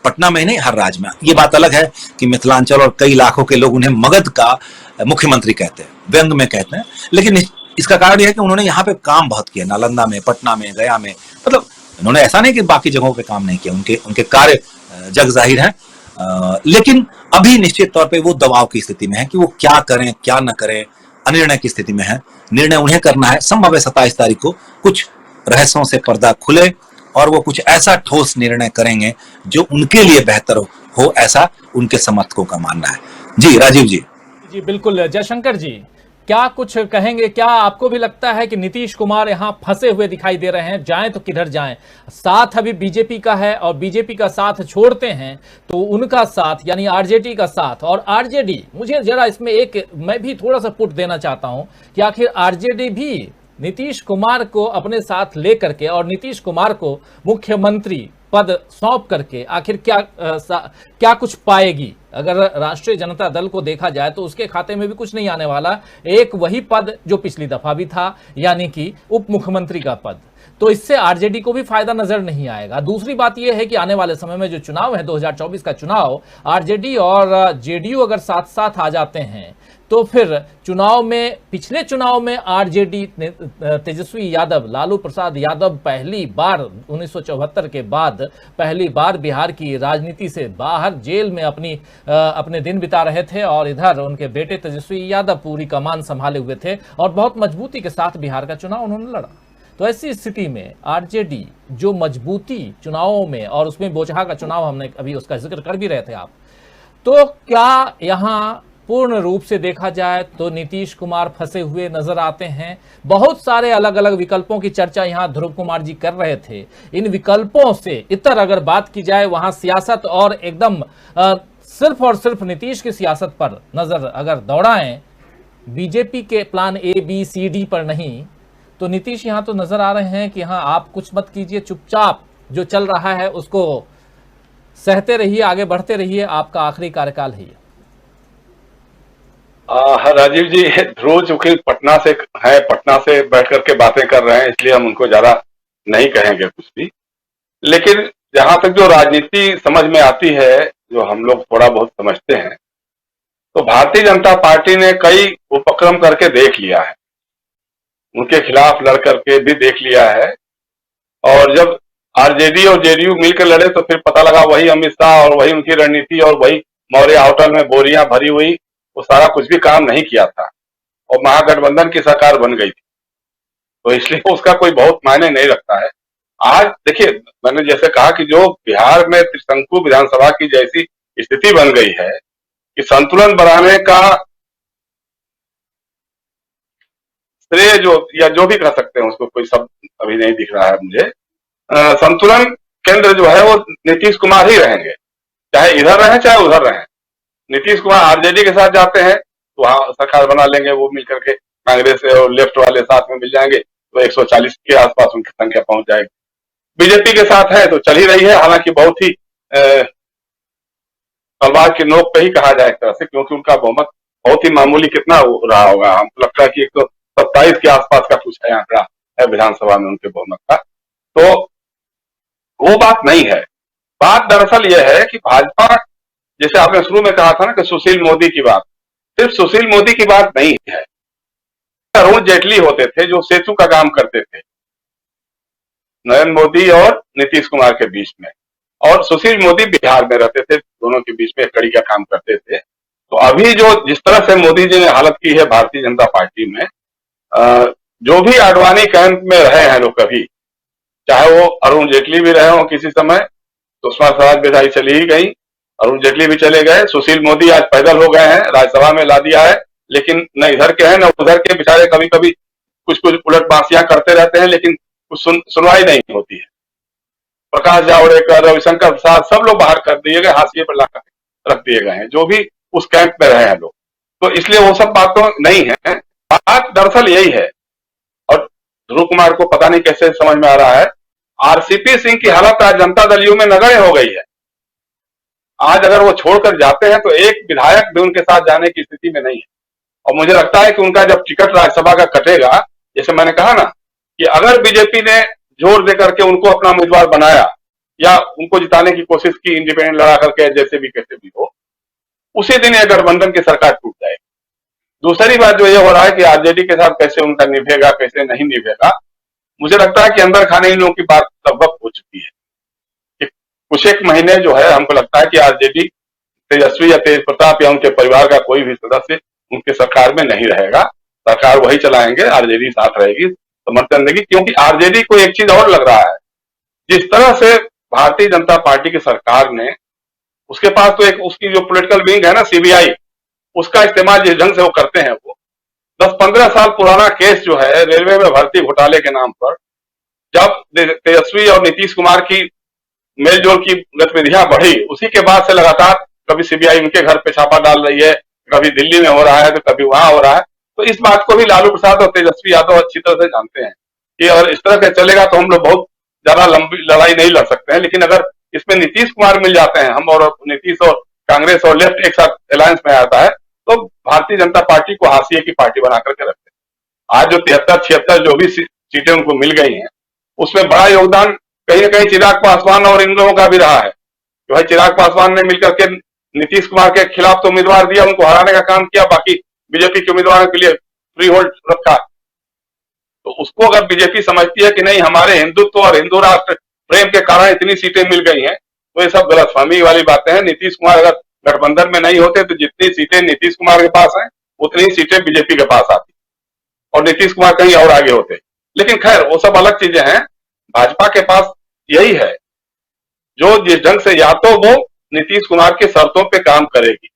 पटना में नहीं, हर राज्य में। ये बात अलग है कि मिथिलांचल और कई इलाकों के लोग उन्हें मगध का मुख्यमंत्री कहते हैं, व्यंग में कहते हैं, लेकिन इसका कारण यह है कि उन्होंने यहाँ पे काम बहुत किया, नालंदा में, पटना में, गया में। मतलब उन्होंने ऐसा नहीं कि बाकी जगहों पे काम नहीं किया, उनके कार्य जग जाहिर है। लेकिन अभी निश्चित तौर पे वो दबाव की स्थिति में है कि वो क्या करें क्या न करें, अनिर्णय की स्थिति में है। निर्णय उन्हें करना है। संभव है 27 तारीख को कुछ रहस्यों से पर्दा खुले और वो कुछ ऐसा ठोस निर्णय करेंगे जो उनके लिए बेहतर हो, ऐसा उनके समर्थकों का मानना है। जी राजीव जी। जी बिल्कुल। जयशंकर जी, क्या कुछ कहेंगे? क्या आपको भी लगता है कि नीतीश कुमार यहाँ फंसे हुए दिखाई दे रहे हैं? जाएं तो किधर जाएं? साथ अभी बीजेपी का है, और बीजेपी का साथ छोड़ते हैं तो उनका साथ यानी आरजेडी का साथ, और आरजेडी, मुझे जरा इसमें मैं भी थोड़ा सा पुट देना चाहता हूं कि आखिर आरजेडी भी नीतीश कुमार को अपने साथ लेकर के और नीतीश कुमार को मुख्यमंत्री पद सौंप करके आखिर क्या कुछ पाएगी? अगर राष्ट्रीय जनता दल को देखा जाए तो उसके खाते में भी कुछ नहीं आने वाला, एक वही पद जो पिछली दफा भी था, यानी कि उप मुख्यमंत्री का पद। तो इससे आरजेडी को भी फायदा नजर नहीं आएगा। दूसरी बात यह है कि आने वाले समय में जो चुनाव है, 2024 का चुनाव, आरजेडी और जेडीयू अगर साथ साथ आ जाते हैं तो फिर चुनाव में, पिछले चुनाव में आरजेडी ने तेजस्वी यादव, लालू प्रसाद यादव पहली बार 1974 के बाद पहली बार बिहार की राजनीति से बाहर जेल में अपने दिन बिता रहे थे, और इधर उनके बेटे तेजस्वी यादव पूरी कमान संभाले हुए थे और बहुत मजबूती के साथ बिहार का चुनाव उन्होंने लड़ा। तो ऐसी स्थिति में आरजेडी जो मजबूती चुनावों में, और उसमें बोचहा का चुनाव हमने अभी उसका जिक्र कर भी रहे थे आप, तो क्या यहाँ पूर्ण रूप से देखा जाए तो नीतीश कुमार फंसे हुए नजर आते हैं? बहुत सारे अलग अलग विकल्पों की चर्चा यहां ध्रुव कुमार जी कर रहे थे। इन विकल्पों से इतर अगर बात की जाए, वहां सियासत और एकदम सिर्फ और सिर्फ नीतीश की सियासत पर नजर अगर दौड़ाएं, बीजेपी के plan A, B, C, D पर नहीं, तो नीतीश यहां तो नजर आ रहे हैं कि हाँ, आप कुछ मत कीजिए, चुपचाप जो चल रहा है उसको सहते रहिए, आगे बढ़ते रहिए, आपका आखिरी कार्यकाल है। राजीव जी, ध्रुव चूंकि पटना से है, पटना से बैठ करके बातें कर रहे हैं, इसलिए हम उनको ज्यादा नहीं कहेंगे कुछ भी, लेकिन जहां तक जो राजनीति समझ में आती है, जो हम लोग थोड़ा बहुत समझते हैं, तो भारतीय जनता पार्टी ने कई उपक्रम करके देख लिया है, उनके खिलाफ लड़ करके भी देख लिया है। और जब आरजेडी और जेडीयू मिलकर लड़े तो फिर पता लगा वही अमित शाह और वही उनकी रणनीति और वही मौर्य होटल में बोरियां भरी हुई, वो सारा कुछ भी काम नहीं किया था और महागठबंधन की सरकार बन गई थी। तो इसलिए उसका कोई बहुत मायने नहीं रखता है। आज देखिए, मैंने जैसे कहा कि जो बिहार में त्रिशंकु विधानसभा की जैसी स्थिति बन गई है कि संतुलन बनाने का श्रेय जो या जो भी कह सकते हैं, उसको कोई शब्द अभी नहीं दिख रहा है मुझे, संतुलन केंद्र जो है वो नीतीश कुमार ही रहेंगे, चाहे इधर रहे चाहे उधर रहे। नीतीश कुमार आरजेडी के साथ जाते हैं तो वहां सरकार बना लेंगे, वो मिलकर के कांग्रेस और लेफ्ट वाले साथ में मिल जाएंगे तो 140 के आसपास उनकी संख्या पहुंच जाएगी। बीजेपी के साथ है तो चल ही रही है, हालांकि बहुत ही तलवार की नोक पे ही कहा जाए एक तरह से, क्योंकि उनका बहुमत बहुत ही मामूली कितना रहा होगा, हमको लगता है कि 127 के आसपास का कुछ है आंकड़ा है विधानसभा में उनके बहुमत का। तो वो बात नहीं है। बात दरअसल यह है कि भाजपा, जैसे आपने शुरू में कहा था ना कि सुशील मोदी की बात, सिर्फ सुशील मोदी की बात नहीं है। अरुण जेटली होते थे जो सेतु का काम करते थे नरेंद्र मोदी और नीतीश कुमार के बीच में, और सुशील मोदी बिहार में रहते थे, दोनों के बीच में एक कड़ी का काम करते थे। तो अभी जो जिस तरह से मोदी जी ने हालत की है भारतीय जनता पार्टी में, जो भी आडवाणी कैंप में रहे हैं लोग कभी, चाहे वो अरुण जेटली भी रहे हो किसी समय, सुषमा स्वराज बेचारी चली ही गई, अरुण जेटली भी चले गए, सुशील मोदी आज पैदल हो गए हैं, राज्यसभा में ला दिया है, लेकिन न इधर के हैं न उधर के, बेचारे कभी कभी कुछ कुछ उलट बांसियां करते रहते हैं, लेकिन कुछ सुनवाई नहीं होती है। प्रकाश जावड़ेकर, रविशंकर प्रसाद, सब लोग बाहर कर दिए गए, हाशिए पर लाकर रख दिए गए हैं, जो भी उस कैंप में रहे हैं लोग। तो इसलिए वो सब बात तो नहीं है। बात दरअसल यही है, और ध्रुव कुमार को पता नहीं कैसे समझ में आ रहा है, आरसीपी सिंह की हालत आज जनता दल यू में नगण्य हो गई है। आज अगर वो छोड़कर जाते हैं तो एक विधायक भी उनके साथ जाने की स्थिति में नहीं है। और मुझे लगता है कि उनका जब टिकट राज्यसभा का कटेगा, जैसे मैंने कहा ना कि अगर बीजेपी ने जोर देकर के उनको अपना उम्मीदवार बनाया या उनको जिताने की कोशिश की, इंडिपेंडेंट लड़ा करके, जैसे भी कैसे भी हो, उसी दिन यह गठबंधन की सरकार टूट जाएगी। दूसरी बात जो ये हो रहा है कि आरजेडी के साथ कैसे उनका निभेगा कैसे नहीं निभेगा, मुझे लगता है कि अंदर खाने इन लोगों की बात लगभग हो चुकी है कि कुछ एक महीने जो है, हमको लगता है कि आरजेडी, तेजस्वी या तेज प्रताप या उनके परिवार का कोई भी सदस्य उनके सरकार में नहीं रहेगा, सरकार वही चलाएंगे, आरजेडी साथ रहेगी, समर्थन देगी। क्योंकि आरजेडी को एक चीज और लग रहा है, जिस तरह से भारतीय जनता पार्टी की सरकार ने, उसके पास तो एक उसकी जो पॉलिटिकल विंग है ना सीबीआई, उसका इस्तेमाल जिस ढंग से वो करते हैं, वो 10-15 साल पुराना केस जो है रेलवे में भर्ती घोटाले के नाम पर, जब तेजस्वी और नीतीश कुमार की मेलजोल की गतिविधियां बढ़ी, उसी के बाद से लगातार कभी सीबीआई उनके घर पे छापा डाल रही है, कभी दिल्ली में हो रहा है तो कभी वहां हो रहा है। तो इस बात को भी लालू प्रसाद और तेजस्वी यादव अच्छी तरह से जानते हैं कि अगर इस तरह से चलेगा तो हम लोग बहुत ज्यादा लंबी लड़ाई नहीं लड़ सकते हैं। लेकिन अगर इसमें नीतीश कुमार मिल जाते हैं, हम और नीतीश और कांग्रेस और लेफ्ट एक साथ अलायंस में आता है, तो भारतीय जनता पार्टी को हाशिए की पार्टी बना करके रखते हैं। आज जो 73-76 जो भी सीटें उनको मिल गई हैं, उसमें बड़ा योगदान कहीं ना कहीं चिराग पासवान और इन लोगों का भी रहा है। जो है चिराग पासवान ने मिलकर के नीतीश कुमार के खिलाफ तो उम्मीदवार दिया, उनको हराने का काम किया, बाकी बीजेपी के उम्मीदवारों के लिए फ्री होल्ड रखा। तो उसको अगर बीजेपी समझती है कि नहीं, हमारे हिंदुत्व और हिंदू राष्ट्र प्रेम के कारण इतनी सीटें मिल गई हैं, तो ये सब गलतफहमी वाली बातें हैं। नीतीश कुमार अगर गठबंधन में नहीं होते तो जितनी सीटें नीतीश कुमार के पास हैं, उतनी ही सीटें बीजेपी के पास आती और नीतीश कुमार कहीं और आगे होते। लेकिन खैर वो सब अलग चीजें हैं। भाजपा के पास यही है, जो जिस ढंग से या तो वो नीतीश कुमार की शर्तों पे काम करेगी,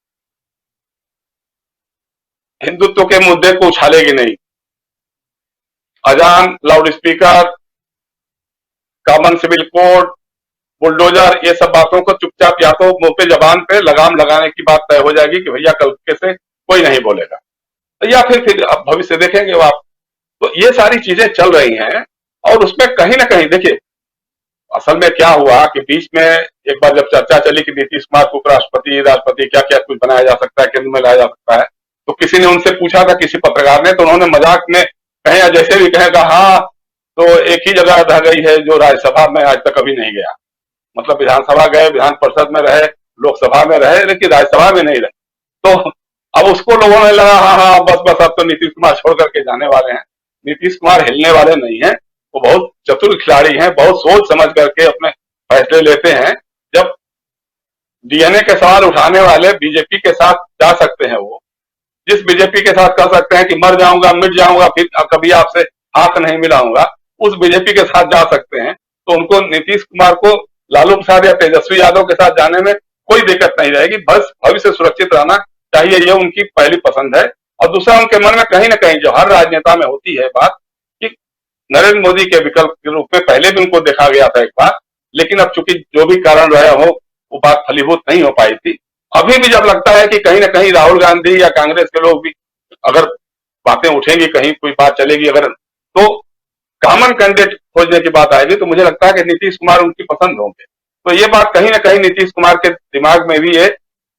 हिंदुत्व के मुद्दे को उछालेगी नहीं, अजान, loudspeaker, common civil code, bulldozer, ये सब बातों को चुपचाप या तो मुंह पे जबान पे लगाम लगाने की बात तय हो जाएगी कि भैया कल से कोई नहीं बोलेगा, या फिर अब भविष्य देखेंगे वो आप। तो ये सारी चीजें चल रही हैं और उसमें कहीं ना कहीं देखिए असल में क्या हुआ कि बीच में एक बार जब चर्चा चली कि नीतीश कुमार को राष्ट्रपति क्या क्या कुछ बनाया जा सकता है, केंद्र में लाया जा सकता है, तो किसी ने उनसे पूछा था, किसी पत्रकार ने, तो उन्होंने मजाक में कहे या जैसे भी कहेगा, हाँ तो एक ही जगह रह गई है जो राज्यसभा में आज तक कभी नहीं गया। मतलब विधानसभा गए, विधान परिषद में रहे, लोकसभा में रहे, लेकिन राज्यसभा में नहीं रहे। तो अब उसको लोगों ने लगा हाँ हाँ बस बस अब तो नीतीश कुमार छोड़ करके जाने वाले हैं। नीतीश कुमार हिलने वाले नहीं है, वो बहुत चतुर खिलाड़ी हैं, बहुत सोच समझ करके अपने फैसले लेते हैं। जब डीएनए के सवाल उठाने वाले बीजेपी के साथ जा सकते हैं, वो जिस बीजेपी के साथ कह सकते हैं कि मर जाऊंगा मिट जाऊंगा फिर कभी आपसे हाथ नहीं मिलाऊंगा, उस बीजेपी के साथ जा सकते हैं, तो उनको नीतीश कुमार को लालू प्रसाद या तेजस्वी यादव के साथ जाने में कोई दिक्कत नहीं रहेगी। बस भविष्य सुरक्षित रहना चाहिए, ये उनकी पहली पसंद है। और दूसरा, उनके मन में कहीं ना कहीं जो हर राजनेता में होती है बात कि नरेंद्र मोदी के विकल्प के रूप में पहले भी उनको देखा गया था एक बार, लेकिन अब चूंकि जो भी कारण रहे हो वो बात फलीभूत नहीं हो पाई थी। अभी भी जब लगता है कि कहीं ना कहीं राहुल गांधी या कांग्रेस के लोग भी अगर बातें उठेंगी, कहीं कोई बात चलेगी अगर, तो कॉमन कैंडिडेट खोजने की बात आएगी, तो मुझे लगता है कि नीतीश कुमार उनकी पसंद होंगे। तो ये बात कहीं ना कहीं नीतीश कुमार के दिमाग में भी ये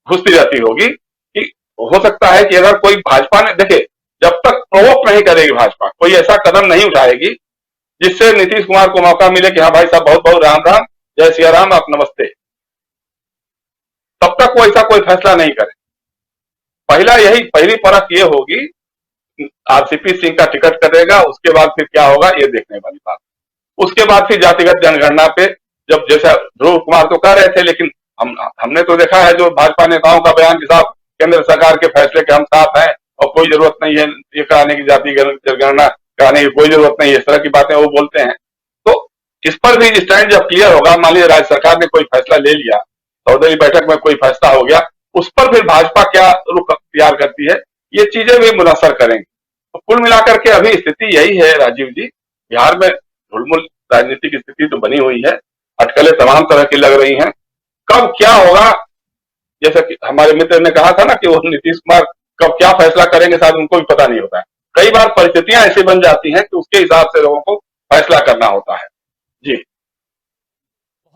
घुसती रहती होगी कि हो सकता है कि अगर कोई भाजपा ने, देखिए जब तक प्रोवोक नहीं करेगी भाजपा, कोई ऐसा कदम नहीं उठाएगी जिससे नीतीश कुमार को मौका मिले कि हाँ भाई साहब बहुत बहुत राम राम, जय सिया राम, आप नमस्ते, तब तक वो ऐसा कोई फैसला नहीं करे। पहली परख ये होगी, आरसीपी सिंह का टिकट कटेगा, उसके बाद फिर क्या होगा ये देखने वाली बात। उसके बाद फिर जातिगत जनगणना पे, जब जैसा ध्रुव कुमार तो कह रहे थे, लेकिन हमने तो देखा है जो भाजपा नेताओं का बयान कि साहब केंद्र सरकार के फैसले के हम साथ हैं और कोई जरूरत नहीं है ये कराने की, जाति जनगणना कराने की कोई जरूरत नहीं है, इस तरह की बातें वो बोलते हैं। तो इस पर भी स्टैंड जब क्लियर होगा, मान लीजिए राज्य सरकार ने कोई फैसला ले लिया, सर्वदलीय बैठक में कोई फैसला हो गया, उस पर फिर भाजपा क्या रुख अख्तियार करती है, ये चीजें भी मुनसर करेंगी। तो कुल मिलाकर के अभी स्थिति यही है राजीव जी, बिहार में ढुलमुल राजनीतिक स्थिति तो बनी हुई है, अटकलें तमाम तरह की लग रही हैं। कब क्या होगा, जैसा कि हमारे मित्र ने कहा था ना कि वो नीतीश कुमार कब क्या फैसला करेंगे शायद उनको भी पता नहीं होता है। कई बार परिस्थितियां ऐसी बन जाती हैं कि उसके हिसाब से लोगों को फैसला करना होता है। जी,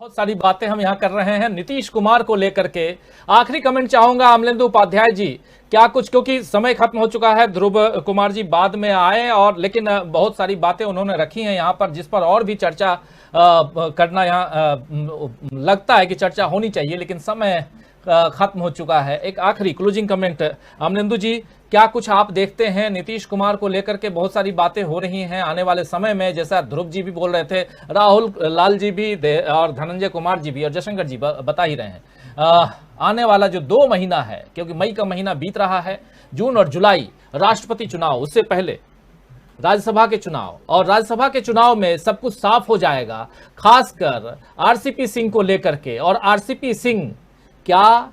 बहुत सारी बातें हम यहाँ कर रहे हैं नीतीश कुमार को लेकर के। आखिरी कमेंट चाहूंगा अमलेंदु उपाध्याय जी, क्या कुछ, क्योंकि समय खत्म हो चुका है, ध्रुव कुमार जी बाद में आए और लेकिन बहुत सारी बातें उन्होंने रखी हैं यहाँ पर जिस पर और भी चर्चा करना यहाँ लगता है कि चर्चा होनी चाहिए, लेकिन समय खत्म हो चुका है। एक आखिरी क्लोजिंग कमेंट अमलेंदु जी, क्या कुछ आप देखते हैं नीतीश कुमार को लेकर के? बहुत सारी बातें हो रही हैं आने वाले समय में, जैसा ध्रुव जी भी बोल रहे थे, राहुल लाल जी भी और धनंजय कुमार जी भी और जयशंकर जी बता ही रहे हैं। आने वाला जो 2 महीना है, क्योंकि मई का महीना बीत रहा है, जून और जुलाई राष्ट्रपति चुनाव, उससे पहले राज्यसभा के चुनाव, और राज्यसभा के चुनाव में सब कुछ साफ हो जाएगा, खासकर आरसीपी सिंह को लेकर के। और आरसीपी सिंह क्या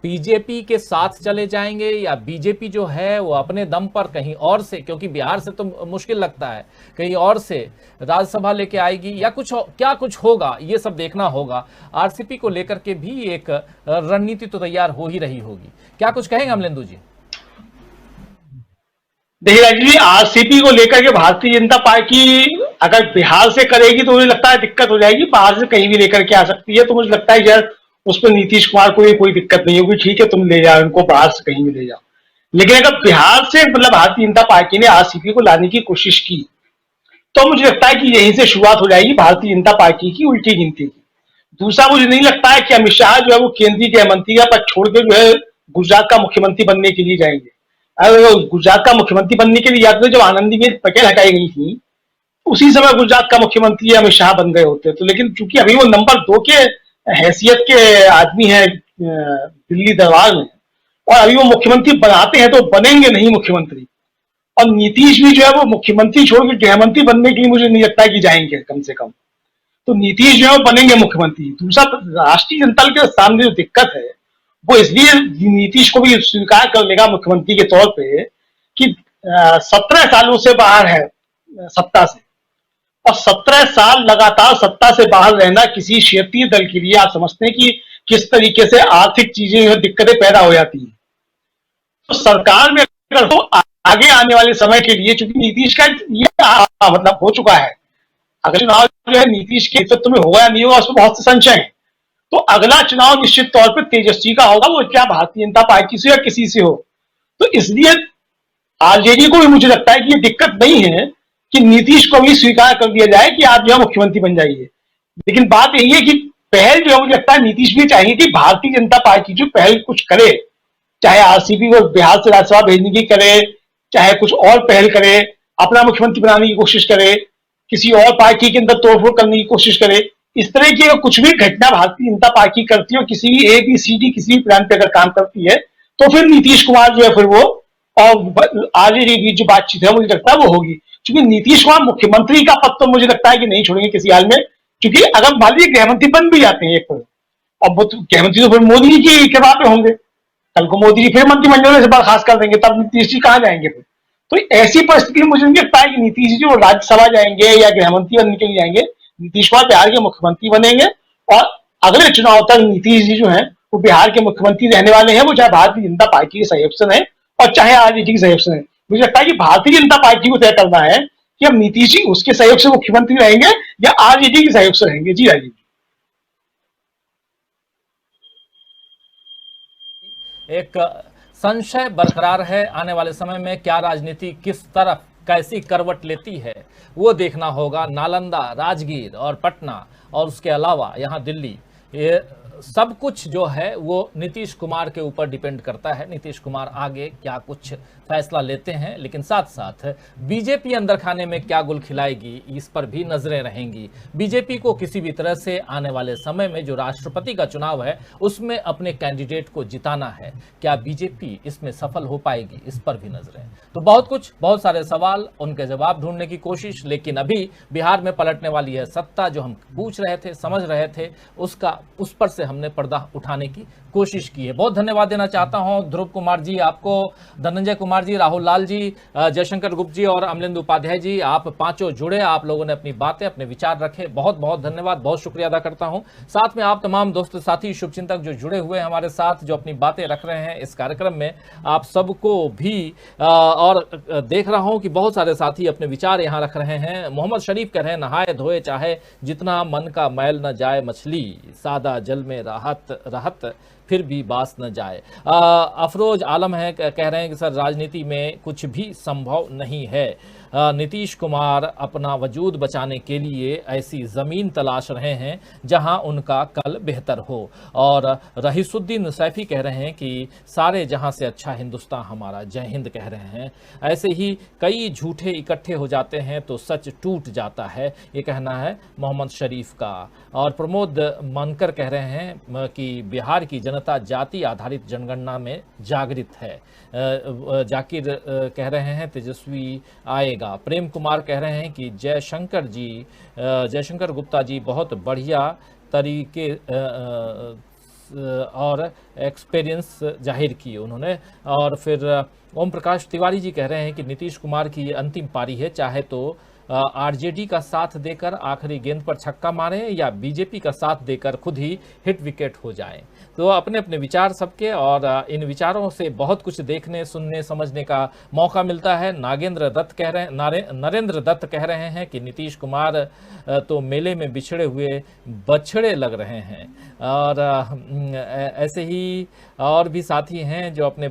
बीजेपी के साथ चले जाएंगे या बीजेपी जो है वो अपने दम पर कहीं और से, क्योंकि बिहार से तो मुश्किल लगता है, कहीं और से राज्यसभा लेके आएगी या क्या कुछ होगा, ये सब देखना होगा। आरसीपी को लेकर के भी एक रणनीति तो तैयार हो ही रही होगी। क्या कुछ कहेंगे अमलेंदु जी? देखिए जी, आरसीपी को लेकर के भारतीय जनता पार्टी अगर बिहार से करेगी तो मुझे लगता है दिक्कत हो जाएगी, बाहर से कहीं भी लेकर के आ सकती है। तो मुझे लगता है यार उस पर नीतीश कुमार को भी कोई दिक्कत नहीं होगी, ठीक है तुम ले जाओ उनको बाहर से कहीं भी ले जाओ। लेकिन अगर बिहार से मतलब भारतीय जनता पार्टी ने आरसीपी को लाने की कोशिश की तो मुझे लगता है कि यहीं से शुरुआत हो जाएगी भारतीय जनता पार्टी की उल्टी गिनती की। दूसरा, मुझे नहीं लगता है कि अमित शाह जो है वो केंद्रीय गृह मंत्री का पद छोड़ के जो है गुजरात का मुख्यमंत्री बनने के लिए जाएंगे। अगर गुजरात का मुख्यमंत्री बनने के लिए याद करो, जब आनंदीबेन पटेल हटाई गई थी उसी समय गुजरात का मुख्यमंत्री अमित शाह बन गए होते। तो लेकिन चूंकि अभी वो नंबर 2 के हैसियत के आदमी है दिल्ली दरबार में, और अभी वो मुख्यमंत्री बनाते हैं तो बनेंगे नहीं मुख्यमंत्री। और नीतीश भी जो है वो मुख्यमंत्री छोड़ के गृह मंत्री बनने के लिए मुझे नहीं लगता है कि जाएंगे कम से कम। तो नीतीश जो है वो बनेंगे मुख्यमंत्री। दूसरा, राष्ट्रीय जनता के सामने जो दिक्कत है वो इसलिए नीतीश को भी स्वीकार कर लेगा मुख्यमंत्री के तौर पे कि 17 सालों से बाहर है सत्ता से, और 17 साल लगातार सत्ता से बाहर रहना किसी क्षेत्रीय दल के लिए आप समझते हैं कि किस तरीके से आर्थिक चीजें दिक्कतें पैदा हो जाती हैं। तो सरकार में अगर तो आगे आने वाले समय के लिए, चूंकि नीतीश का ये मतलब हो चुका है, अगला चुनाव जो है नीतीश के नेतृत्व में होगा या नहीं होगा उसमें बहुत से संशय है। तो अगला चुनाव निश्चित तौर पर तेजस्वी का होगा, वो क्या भारतीय जनता पार्टी से या किसी से हो। तो इसलिए आरजेडी को भी मुझे लगता है कि ये दिक्कत नहीं है कि नीतीश को भी स्वीकार कर दिया जाए कि आप जो है मुख्यमंत्री बन जाइए। लेकिन बात यही है कि पहल जो है मुझे लगता है नीतीश भी चाहिए कि भारतीय जनता पार्टी जो पहल कुछ करे, चाहे आरसीपी को बिहार से राज्यसभा भेजने की करे, चाहे कुछ और पहल करे, अपना मुख्यमंत्री बनाने की कोशिश करे, किसी और पार्टी के अंदर तोड़फोड़ करने की कोशिश करे। इस तरह की कुछ भी घटना भारतीय जनता पार्टी करती है और किसी भी ABCD किसी भी प्लान पे अगर काम करती है तो फिर नीतीश कुमार जो है फिर वो और आगे की जो बातचीत है मुझे लगता है वो होगी। क्योंकि नीतीश कुमार मुख्यमंत्री का पद तो मुझे लगता है कि नहीं छोड़ेंगे किसी हाल में, क्योंकि अगर मान लीजिए गृहमंत्री बन भी जाते हैं एक पद, और वो गृहमंत्री तो फिर मोदी जी की कृपा पे होंगे, कल को मोदी जी फिर मंत्रिमंडल से बर्खास्त कर देंगे, तब नीतीश जी कहां जाएंगे फिर? तो ऐसी परिस्थिति में मुझे नहीं लगता है कि नीतीश जी जो राज्यसभा जाएंगे या गृहमंत्री बनने के लिए जाएंगे। नीतीश कुमार बिहार के मुख्यमंत्री बनेंगे और अगले चुनाव तक नीतीश जी जो है वो बिहार के मुख्यमंत्री रहने वाले हैं, वो चाहे भारतीय जनता पार्टी के सहयोग से रहे और चाहे आरजेडी के सहयोग से रहे। मुझे लगता है कि भारतीय जनता पार्टी को तय करना है कि अब नीतीश जी उसके सहयोग से मुख्यमंत्री रहेंगे या आरजेडी के सहयोग से रहेंगे। जी राजीव जी। एक संशय बरकरार है, आने वाले समय में क्या राजनीति किस तरफ कैसी करवट लेती है वो देखना होगा। नालंदा, राजगीर और पटना और उसके अलावा यहाँ दिल्ली, ये सब कुछ जो है वो नीतीश कुमार के ऊपर डिपेंड करता है। नीतीश कुमार आगे क्या कुछ फैसला लेते हैं, लेकिन साथ साथ बीजेपी अंदर खाने में क्या गुल खिलाएगी इस पर भी नजरें रहेंगी। बीजेपी को किसी भी तरह से आने वाले समय में जो राष्ट्रपति का चुनाव है उसमें अपने कैंडिडेट को जिताना है। क्या बीजेपी इसमें सफल हो पाएगी, इस पर भी नजरें। तो बहुत सारे सवाल, उनके जवाब ढूंढने की कोशिश, लेकिन अभी बिहार में पलटने वाली है सत्ता। जो हम पूछ रहे थे, समझ रहे थे, उस पर से हमने पर्दा उठाने की कोशिश की है। बहुत धन्यवाद देना चाहता हूं ध्रुव कुमार जी आपको, धनंजय कुमार जी, राहुल लाल जी, जयशंकर गुप्ता जी और अमलेंदु उपाध्याय जी। आप पांचों जुड़े, आप लोगों ने अपनी बातें, अपने विचार रखे। बहुत बहुत धन्यवाद, बहुत शुक्रिया अदा करता हूं। साथ में आप तमाम दोस्त साथी शुभचिंतक जो जुड़े हुए हैं हमारे साथ, जो अपनी बातें रख रहे हैं इस कार्यक्रम में, आप सबको भी और देख रहा हूं कि बहुत सारे साथी अपने विचार यहां रख रहे हैं। मोहम्मद शरीफ कह रहे हैं, नहाए धोए चाहे जितना मन का मैल न जाए मछली, सादा जल में राहत फिर भी बास न जाए। अफरोज आलम है, कह रहे हैं कि सर राजनीति में कुछ भी संभव नहीं है। नीतीश कुमार अपना वजूद बचाने के लिए ऐसी ज़मीन तलाश रहे हैं जहां उनका कल बेहतर हो। और रहीसुद्दीन सैफी कह रहे हैं कि सारे जहां से अच्छा हिंदुस्तान हमारा, जय हिंद कह रहे हैं। ऐसे ही कई झूठे इकट्ठे हो जाते हैं तो सच टूट जाता है, ये कहना है मोहम्मद शरीफ का। और प्रमोद मनकर कह रहे हैं कि बिहार की जनता जाति आधारित जनगणना में जागृत है। जाकिर कह रहे हैं तेजस्वी आएगा। प्रेम कुमार कह रहे हैं कि जयशंकर गुप्ता जी बहुत बढ़िया तरीके और एक्सपीरियंस जाहिर किए उन्होंने। और फिर ओम प्रकाश तिवारी जी कह रहे हैं कि नीतीश कुमार की ये अंतिम पारी है, चाहे तो आरजेडी का साथ देकर आखिरी गेंद पर छक्का मारें या बीजेपी का साथ देकर खुद ही हिट विकेट हो जाएं। तो अपने अपने विचार सबके, और इन विचारों से बहुत कुछ देखने, सुनने, समझने का मौका मिलता है। नरेंद्र दत्त कह रहे हैं कि नीतीश कुमार तो मेले में बिछड़े हुए बछड़े लग रहे हैं। और ऐसे ही और भी साथी हैं जो अपनी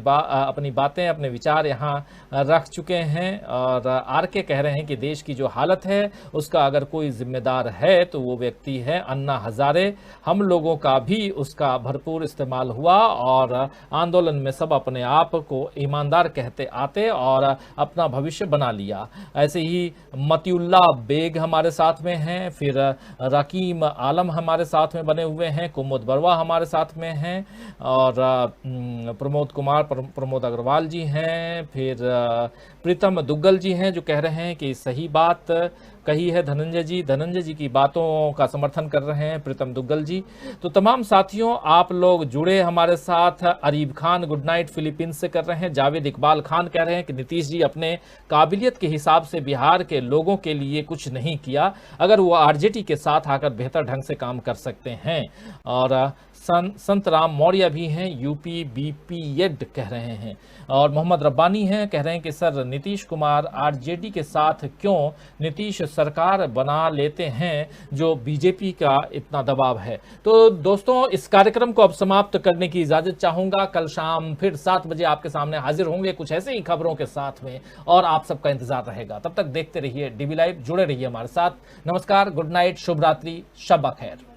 बातें, अपने विचार यहाँ रख चुके हैं। और आर के कह रहे हैं कि देश की जो हालत है उसका अगर कोई जिम्मेदार है तो वो व्यक्ति है अन्ना हजारे। हम लोगों का भी उसका भरपूर इस्तेमाल हुआ और आंदोलन में सब अपने आप को ईमानदार कहते आते और अपना भविष्य बना लिया। ऐसे ही मतिउल्ला बेग हमारे साथ में हैं, फिर रकीम आलम हमारे साथ में बने हुए हैं, कुमुद बरवा हमारे साथ में हैं, और प्रमोद अग्रवाल जी हैं, फिर प्रीतम दुग्गल जी हैं जो कह रहे हैं कि सही बात कही है धनंजय जी की बातों का समर्थन कर रहे हैं प्रीतम दुग्गल जी। तो तमाम साथियों, आप लोग जुड़े हमारे साथ। Areeb Khan good night Philippines से कर रहे हैं। जावेद इकबाल खान कह रहे हैं कि नीतीश जी अपने काबिलियत के हिसाब से बिहार के लोगों के लिए कुछ नहीं किया, अगर वो आरजेडी के साथ आकर बेहतर ढंग से काम कर सकते हैं। और संत राम मौर्य भी हैं, यूपी बीपीएड कह रहे हैं, और मोहम्मद रब्बानी हैं, कह रहे हैं कि सर नीतीश कुमार आरजेडी के साथ क्यों नीतीश सरकार बना लेते हैं जो बीजेपी का इतना दबाव है। तो दोस्तों, इस कार्यक्रम को अब समाप्त करने की इजाजत चाहूंगा। कल शाम फिर 7 बजे आपके सामने हाजिर होंगे कुछ ऐसे ही खबरों के साथ में, और आप सबका इंतजार रहेगा। तब तक देखते रहिए डीबी लाइव, जुड़े रहिए हमारे साथ। नमस्कार, गुड नाइट, शुभ रात्रि, शब खैर।